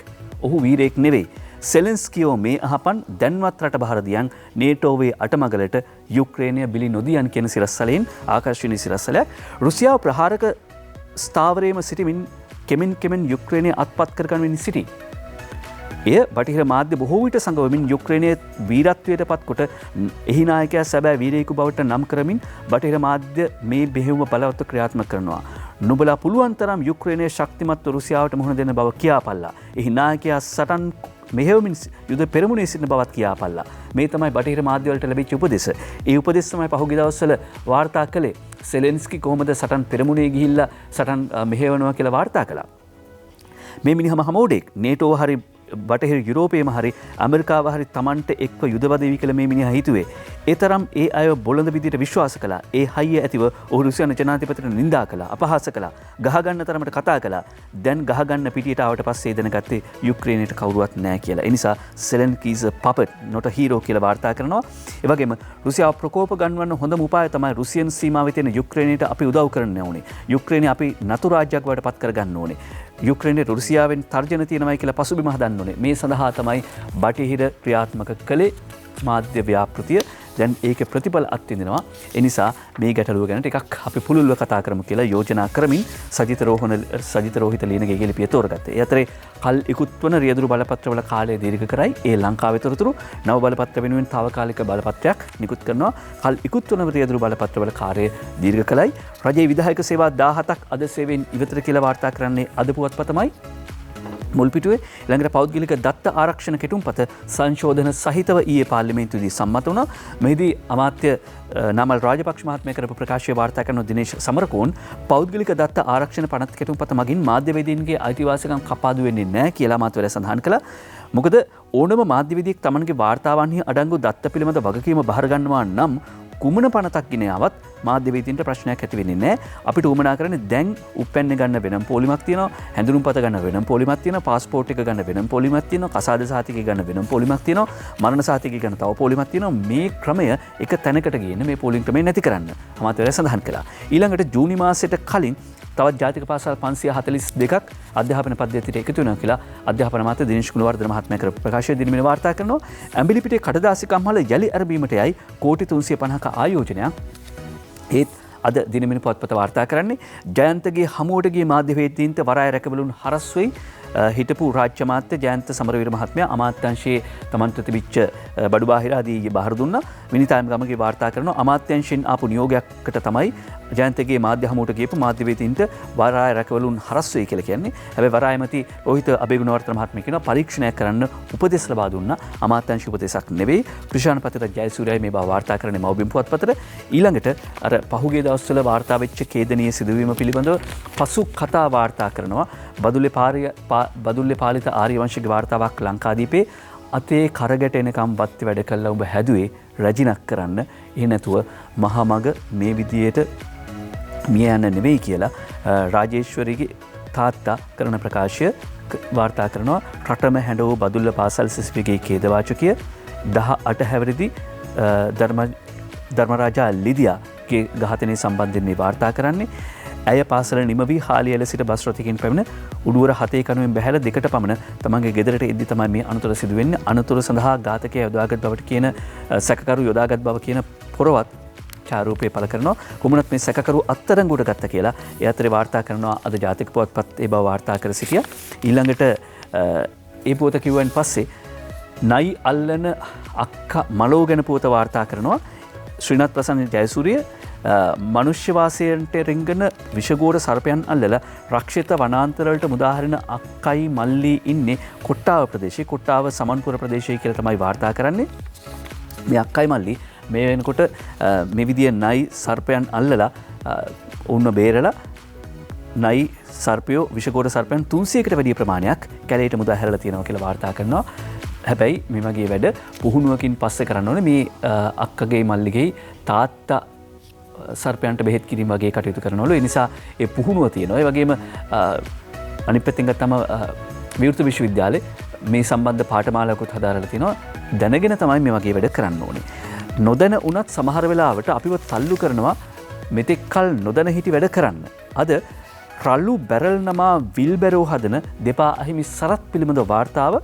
ඔහු වීරයෙක් නෙවෙයි. සෙලෙන්ස්කියෝ මේ අහපන් දැන්වත් රට බහරදියන් නේටෝවේ අටමගලට යුක්‍රේනය බිලි නොදියන් කියන සිරස්සලෙන් ආකර්ශනීය සිරස්සලයක් රුසියාව ප්‍රහාරක ස්ථාවරයේම සිටිමින් කෙමෙන් යුක්‍රේනය අත්පත් කරගනිමින් සිටි. එය බටහිර මාධ්‍ය බොහෝ විට සංගවමින් යුක්‍රේනයේ වීරත්වයට පත්කොට එහි නායකයා සැබෑ වීරයෙකු බවට නම් කරමින් බටහිර මාධ්‍ය මේ බෙහෙවුම බලවත් ක්‍රියාත්මක කරනවා. නුඹලා පුළුවන් තරම් යුක්‍රේනයේ ශක්තිමත් රුසියාවට මුහුණ දෙන්න බව කියාපල්ලා. එහි නායකයා සටන් මෙහෙවමින් යුද පෙරමුණේ සිටින බවත් කියාපල්ලා. මේ තමයි බටහිර මාධ්‍යවලට ලැබිච්ච උපදෙස්. ඒ උපදෙස් තමයි පහුගිය දවස්වල වාර්තා කළේ. සෙලෙන්ස්කි කොහොමද සටන් පෙරමුණේ ගිහිල්ලා සටන් මෙහෙවනවා කියලා වාර්තා කළා. මේ මිනිහම හමෝඩෙක් නේටෝ හරි බටහිර යුරෝපයේම හරි ඇමරිකාව හරි තමන්ට එක්ව යුදවදවි කියලා මේ මිනිහා හිතුවේ. ඒ තරම් ඒ අය බොළඳ විදියට විශ්වාස කළා. ඒ හයිය ඇතිව ඔහු රුසියානු ජනාධිපතිට නිඳා කළා, අපහාස කළා, ගහගන්න තරමට කතා කළා. දැන් ගහගන්න පිටියට ආවට පස්සේ දැනගත්තේ යුක්‍රේනයට කවුරුවත් නැහැ කියලා. ඒ නිසා Zelensky is a puppet not a hero කියලා වාර්තා කරනවා. ඒ වගේම රුසියාව ප්‍රකෝප ගන්වන්න හොඳම උපාය තමයි රුසියන් සීමාවේ තියෙන යුක්‍රේනයට අපි උදව් කරන්න ඕනේ. යුක්‍රේනය අපි නතු රාජ්‍යයක් බවට පත් කරගන්න ඕනේ. යුක්‍රේනයේ රුසියාවෙන් තර්ජන තියෙනවයි කියලා පසුබිම හදන්න ඕනේ. මේ සඳහා තමයි බටහිර ක්‍රියාත්මක කළේ මාධ්‍ය ව්‍යාපෘතිය. දැන් ඒකේ ප්‍රතිඵල අත්විඳිනවා. ඒ නිසා මේ ගැටලුව ගැන ටිකක් අපි පුළුල්ව කතා කරමු කියලා යෝජනා කරමින් සජිත රෝහිත ලියනගේ ලිපිය තෝරගත්තා. ඒ අතරේ කල් ඉක්ුත්වන රියදුරු බලපත්‍රවල කාලය දීර්ඝ කරයි. ඒ ලංකාවේ තොරතුරු නව බලපත්‍ර වෙනුවෙන් తాවකාලික බලපත්‍රයක් නිකුත් කරනවා. කල් ඉක්ුත්වන රියදුරු බලපත්‍රවල කාර්යය දීර්ඝ කළයි. රජයේ විධායක සේවා 17ක් අද සේවයෙන් ඉවතට කියලා වාර්තා කරන්නේ අද පුවත්පතමයි. මුල්පිටුවේ ළඟට පෞද්ගලික දත්ත ආරක්ෂණ කෙටුම්පත සංශෝධන සහිතව ඊයේ පාර්ලිමේන්තුවේදී සම්මත වුණා. මෙහිදී අමාත්‍ය නාමල් රාජපක්ෂ මහත්මයා කරපු ප්‍රකාශය වාර්තා කරන දිනේෂ් සමරකෝන් පෞද්ගලික දත්ත ආරක්ෂණ පනත් කෙටුම්පත මගින් මාධ්‍යවේදීන්ගේ අයිතිවාසිකම් කපාදු වෙන්නේ නැහැ කියලා අමාත්‍යවරයා සඳහන් කළා. මොකද ඕනම මාධ්‍යවේදියෙක් Tamanගේ වාර්තාවන්හි අඩංගු දත්ත පිළිබඳ වගකීම බහර ගන්නවා නම් කුමන පනතක් ගෙන ආවත් මාධ්‍යවේදීන්ට ප්‍රශ්නයක් ඇති වෙන්නේ නැහැ. අපිට උවමනා කරන්නේ දැන් උප්පැන්න ගන්න වෙනම පොලිමක් තියෙනවා, හැඳුනුම්පත ගන්න වෙනම පොලිමක් තියෙනවා, පාස්පෝර්ට් එක ගන්න වෙනම පොලිමක් තියෙනවා, කසාද සහතිකය ගන්න වෙනම පොලිමක් තියෙනවා, මරණ සහතිකය ගන්න තව පොලිමක් තියෙනවා. මේ ක්‍රමය එක තැනකට ගේන්න මේ පොලිම් ක්‍රමය නැති කරන්න අමාත්‍යවරයා සඳහන් කළා. ඊළඟට ජූනි මාසයට කලින් තවත් ජාතික පාසල් 542ක් අධ්‍යාපන පද්ධතියට එකතු වෙනවා කියලා අධ්‍යාපන අමාත්‍ය දිනේෂ් ගුණවර්ධන මහත්මයා කරපු ප්‍රකාශය දිනමින වාර්තා කරනවා. ඇඹිලිපිටියේ කඩදාසිකම් වල යලි අරබීමට යයි කෝටි 350ක ආයෝජනයක්. ඒත් අද දිනමින පුවත්පත වාර්තා කරන්නේ ජයන්තගේ හමුවට ගිය මාධ්‍යවේදීන්ට වරාය රැකබලුන් හරස් වෙයි. හිටපු රාජ්‍ය අමාත්‍ය ජයන්ත සමරවීර මහත්මයා අමාත්‍යංශයේ තමන්ට තිබිච්ච බඩු බාහිර ආදී බාහිර දුන්නා. විනිතායම් ගමගේ වාර්තා කරනවා අමාත්‍යංශයෙන් ආපු නියෝගයකට තමයි ජයන්තගේ මාධ්‍ය හමුවට ගියපු මාධ්‍යවේදීන්ට වරාය රැකවලුන් හරස් වෙයි කියලා කියන්නේ. හැබැයි වරායමති රෝහිත අබේගුණවර්ධන මහත්මිය කියනවා පරීක්ෂණයක් කරන්න උපදෙස් ලබා දුන්නා. අමාත්‍යංශ උපදෙසක් නෙවෙයි. ක්‍රිෂාන් පතිර ජයසූරියයි මේ බව වාර්තා කරන්නේ මව්බිම් පුවත්පතට. ඊළඟට අර පහුගිය දවස්වල වාර්තා වෙච්ච ඛේදනීය සිදුවීම පිළිබඳව පසු කතා වාර්තා කරනවා. බදුල්ලේ පාලිත ආර්යවංශගේ වාර්තාවක් ලංකාදීපේ අතේ කරගට එනකම් වත්ති වැඩ කළා ඔබ හැදුවේ රජිනක් කරන්න. ඒ නැතුව මහා මග මේ විදියට මිය යන්න නෙවෙයි කියලා රාජේශ්වරීගේ තාත්තා කරන ප්‍රකාශය වාර්තා කරනවා. රටම හැඬවූ බදුල්ල පාසල් සිසුවිගේ ඛේදවාචකය 18 හැවිරිදි ධර්මරාජා ලිදියාගේ ඝාතනය සම්බන්ධයෙන් මේ වාර්තා කරන්නේ. ඇය පාසල නිම වී හාලියල සිට බස් රථයකින් පැමිණ උඩුවර 7 කණුවෙන් බැහැලා 2ට පමණ තමන්ගේ ගෙදරට එද්දි තමයි මේ අනතුර සිදු වෙන්නේ. අනතුර සඳහා ඝාතකයා යොදාගත් බවට කියන සැකකරු යොදාගත් බව කියන පොරවත් ඡායාරූපය පළ කරනවා. කොමුණත් මේ සැකකරු අත්අඩංගුවට ගත්ත කියලා ඒ අතරේ වාර්තා කරනවා. අද ජාතික පුවත්පත් ඒ බව වාර්තා කර සිටියා. ඊළඟට ඒ පුවත කිව්වන් පස්සේ නයි අල්ලන අක්කා මලෝ ගැන පුවත වාර්තා කරනවා. ශ්‍රීනාත් ප්‍රසන්න ජයසූරිය මනුෂ්‍ය වාසයන්ට රිංගන විෂගෝර සර්පයන් අල්ලලා රක්ෂිත වනාන්තරවලට මුදාහරින අක්කයි මල්ලි ඉන්නේ කොට්ටාව ප්‍රදේශයේ. කොට්ටාව සමන්පුර ප්‍රදේශයේ කියලා තමයි වාර්තා කරන්නේ. මේ අක්කයි මල්ලි මේ වෙනකොට මේ විදිය නයි සර්පයන් අල්ලලා ඔවුන්ව බේරලා නයි සර්පයෝ විෂගෝර සර්පයන් 300කට වැඩි ප්‍රමාණයක් කැලේට මුදා හැරලා තියෙනවා කියලා වාර්තා කරනවා. හැබැයි මේ වගේ වැඩ පුහුණුවකින් පස්සේ කරන්න ඕනේ. මේ අක්කගේ මල්ලිගේ තාත්තා සර්පයන්ට බෙහෙත් කිරීම වගේ කටයුතු කරනවලු. ඒ නිසා ඒ පුහුණුව තියෙනවා. ඒ වගේම අනිත් පැත්තෙන් ගත්තම විවෘත විශ්වවිද්‍යාලේ මේ සම්බන්ධ පාඨමාලාවකුත් හදාරලා තිනවා. දැනගෙන තමයි මේ වගේ වැඩ කරන්න ඕනේ. නොදැන වුණත් සමහර වෙලාවට අපිව තල්ලු කරනවා මෙතෙක් කල නොදැන හිටි වැඩ කරන්න. අද රළු බැරල් නමා විල් බැරෝ හදන දෙපා අහිමි සරත් පිළිබඳ වාර්තාව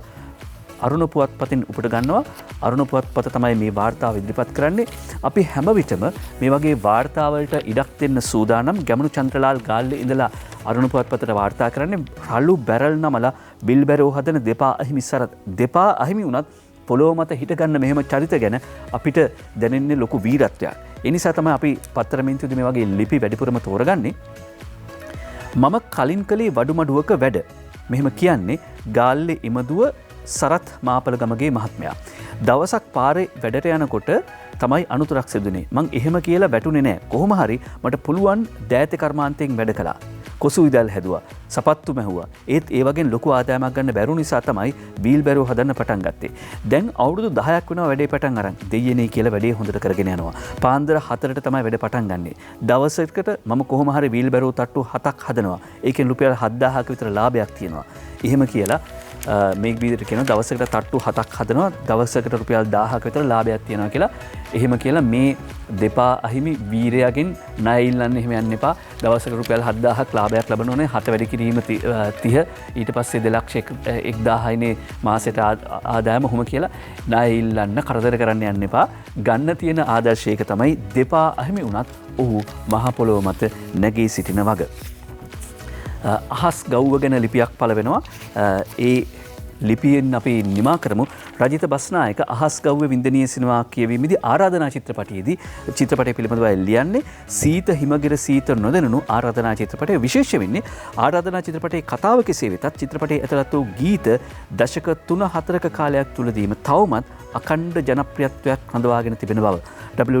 අරුණ පුවත්පතින් උපට ගන්නවා. අරුණ පුවත්පත තමයි මේ වාර්තාව ඉදිරිපත් කරන්නේ. අපි හැම විටම මේ වගේ වාර්තාවලට ඉඩක් දෙන්න සූදානම්. ගැමුණු චන්ද්‍රලාල් ගාල්ලේ ඉඳලා අරුණ පුවත්පතට වාර්තා කරන්නේ රළු බැරල් නමලා විල් බැරෝ හදන දෙපා අහිමි සරත්. දෙපා අහිමි වුණත් පොළොව මත හිටගන්න මෙහෙම චරිත ගැන අපිට දැනෙන්නේ ලොකු වීරත්වයක්. ඒ නිසා තමයි අපි පත්තරමින්තියේදී මේ වගේ ලිපි වැඩිපුරම තෝරගන්නේ. මම කලින් කලේ වඩුමඩුවක වැඩ. මෙහෙම කියන්නේ ගාල්ලේ ඉමදුව සරත් මාපලගමගේ මහත්මයා. දවසක් පාරේ වැඩට යනකොට තමයි අනුතරක් සිදුනේ. මං එහෙම කියලා වැටුනේ නෑ. කොහොම හරි මට පුළුවන් දෑත කර්මාන්තයෙන් වැඩ කළා. කොසු විදල් හැදුවා. සපත්තු මැහුවා. ඒත් ඒ වගේ ලොකු ආදායමක් ගන්න බැරුව නිසා තමයි වීල් බැරෝ හදන්න පටන් ගත්තේ. දැන් අවුරුදු 10ක් වෙනවා වැඩේ පටන් අරන්. දෙයියනේ කියලා වැඩේ හොඳට කරගෙන යනවා. පාන්දර 4ට තමයි වැඩ පටන් ගන්නෙ. දවසකට මම කොහොම හරි වීල් බැරෝ තට්ටු 7ක් හදනවා. ඒකෙන් රුපියල් 7000ක විතර ලාභයක් තියෙනවා. එහෙම කියලා මේ විදිහට කියන දවසකට තට්ටු 7ක් හදනවා. දවසකට රුපියල් 1000ක විතර ලාභයක් තියෙනවා කියලා. එහෙම කියලා මේ දෙපා අහිමි වීරයාගෙන් ණය ඉල්ලන්න එහෙම යන්න එපා. දවසකට රුපියල් 7000ක් ලාභයක් ලබන්න ඕනේ. 7 වැඩි කිරීම 30. ඊට පස්සේ 2,10,000යිනේ මාසෙට ආදායම ඔහොම කියලා ණය ඉල්ලන්න කරදර කරන්න යන්න එපා. ගන්න තියෙන ආදර්ශයක තමයි දෙපා අහිමි වුණත් ඔහු මහ පොළොව මත නැගී සිටින වග. අහස් ගව්ව ගැන ලිපියක් පළ වෙනවා. ඒ ලිපියෙන් අපි නිමා කරමු. රජිත බස්නායක අහස් ගව්ව වින්දනීය සිනමා කියවීමේදී ආරාධනා චිත්‍රපටයේදී චිත්‍රපටය පිළිබඳව ලියන්නේ සීත හිමගිර සීත නොදැනුණු ආරාධනා චිත්‍රපටය. විශේෂ වෙන්නේ ආරාධනා චිත්‍රපටයේ කතාව කෙසේ වෙතත් චිත්‍රපටයේ ඇතුළත් වූ ගීත දශක 3-4ක කාලයක් තුලදීම තවමත් අඛණ්ඩ ජනප්‍රියත්වයක් රඳවාගෙන තිබෙන බව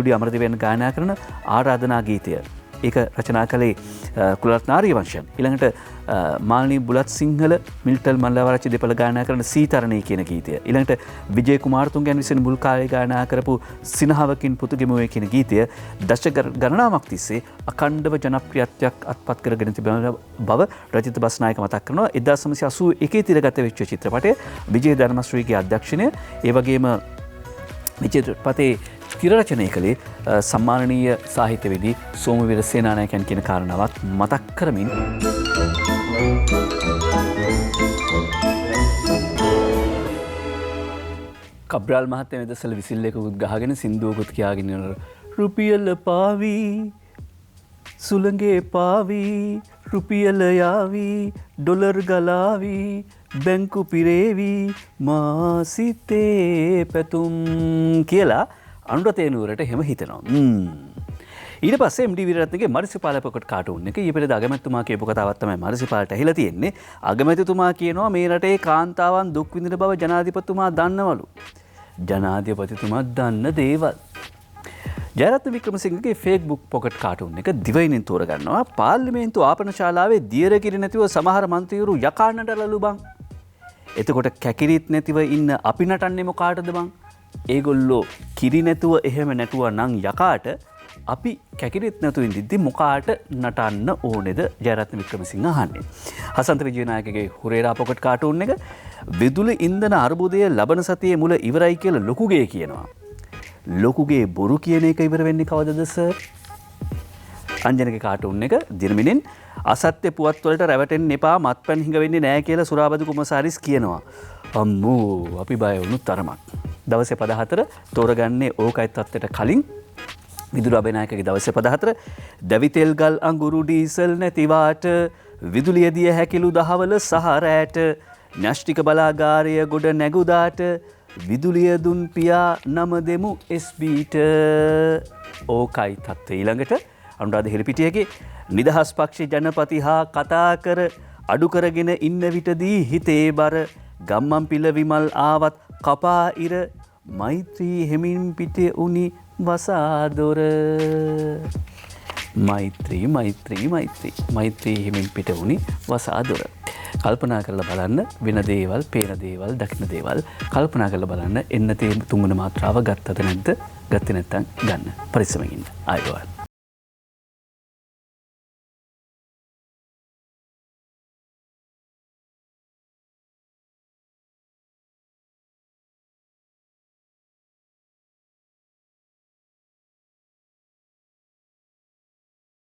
WD අමරදේවයන් ගායනා කරන ආරාධනා ගීතය. ඒක රචනා කළේ කුලරත්න ආර්යවංශයන්. ඊළඟට මාල්නී බුලත් සිංහල මිල්ටල් මල්ලවරච්චි දෙපළ ගායනා කරන සීතරණී කියන ගීතය. ඊළඟට විජේ කුමාරතුංගයන් විසින් මුල් කාලේ ගායනා කරපු සිනහවකින් පුතුගෙමුවේ කියන ගීතය දශක ගණනාවක් තිස්සේ අඛණ්ඩව ජනප්‍රියත්වයක් අත්පත් කරගෙන තිබෙන බව රජිත බස්නායක මතක් කරනවා. 1981 තිරගත වෙච්ච චිත්‍රපටය විජේ ධර්මශ්‍රීගේ අධ්‍යක්ෂණය. ඒ වගේම මේ චිත්‍රපටයේ තිරරචනය කළේ සම්මානනීය සාහිත්‍යවේදී සෝමවීර සේනානායකයන් කියන කාරණාවක් මතක් කරමින් කබ්‍රාල් මහත්තයා මෙදසල විසිල්ලයකුත් ගහගෙන සින්දුවකුත් කියාගෙන යනවා. රුපියල පාවී සුළඟේ පාවී රුපියල යාවී ඩොලර් ගලාවී බැංකු පිරේවී මාසිතේ පැතුම් කියලා අනුරතේනුවරට එහෙම හිතනවා. ඊට පස්සේ MD විරත්නගේ මරිසිපාල පොකට් කාටුන් එක ඊපෙරේද අගමැතිතුමා කියපු කතාවක් තමයි මරිසිපාලට ඇහිලා තියෙන්නේ. අගමැතිතුමා කියනවා මේ රටේ කාන්තාවන් දුක් විඳින බව ජනාධිපතිතුමා දන්නවලු. ජනාධිපතිතුමා දන්න දේවල්. ජයරත්න වික්‍රමසිංහගේ ෆේස්බුක් පොකට් කාටුන් එක දිවයිනින් තෝරගන්නවා. පාර්ලිමේන්තු ආපන ශාලාවේ දියර කිරි නැතිව සමහර මන්ත්‍රීවරු යකා නටලලු බං. එතකොට කැකිරිත් නැතිව ඉන්න අපි නටන්නේ මොකාටද බං? ඒගොල්ලෝ කිරි නැතුව එහෙම නැතුව නම් යකාට අපි කැකිරිත් නැතුව ඉඳිද්දි මොකාට නටන්න ඕනේද? ජයරත්න වික්‍රමසිංහ අහන්නේ. හසන්ත විජයනායකගේ හුරේරා පොකට් කාටුන් එක විදුලි ඉන්ධන අර්බුදය ලබන සතියේ මුල ඉවරයි කියලා ලොකුගේ කියනවා. ලොකුගේ බොරු කියන එක ඉවර වෙන්නේ කවදද සර්? අංජනගේ කාටුන් එක දිනමිනෙන් අසත්‍ය පුවත්වලට රැවටෙන්න එපා මත්පැන් හිඟ වෙන්නේ නැහැ කියලා සුරාබදු කුමසාරිස් කියනවා. අම්මෝ අපි බය වුණු තරමක්. දවසේ 14 තෝරගන්නේ ඕකයි තත්ත්වයට කලින් විදුලි අබේනායකගේ දවසේ 14 දැවිතෙල් ගල් අඟුරු ඩීසල් නැතිවාට විදුලිය දිය හැකිලු දහවල සහ රැට න්‍යෂ්ටික බලාගාරය ගොඩ නැගුදාට විදුලිය දුන් පියා නම දෙමු SBට. ඕකයි තත්ත්වය. ඊළඟට අනුරාධ හිරිපිටියගේ නිදහස් පක්ෂ ජනපති හා කතා කර අඩු කරගෙන ඉන්න විටදී හිතේ බර ගම්මන් පිළ විමල් ආවත් කපා ඉර මෛත්‍රී හෙමින් පිටේ උනි වසාදොර. මෛත්‍රී මෛත්‍රී මෛත්‍රී මෛත්‍රී හිමින් පිට උනි වසාදොර. කල්පනා කරලා බලන්න වෙන දේවල්, පේන දේවල්, දකින්න දේවල් කල්පනා කරලා බලන්න එන්න තියෙන තුන්වන මාත්‍රාව ගත්තද නැද්ද? ගත්තේ නැත්නම් ගන්න. පරිස්සමෙන් ඉන්න. ආයුබෝවන්.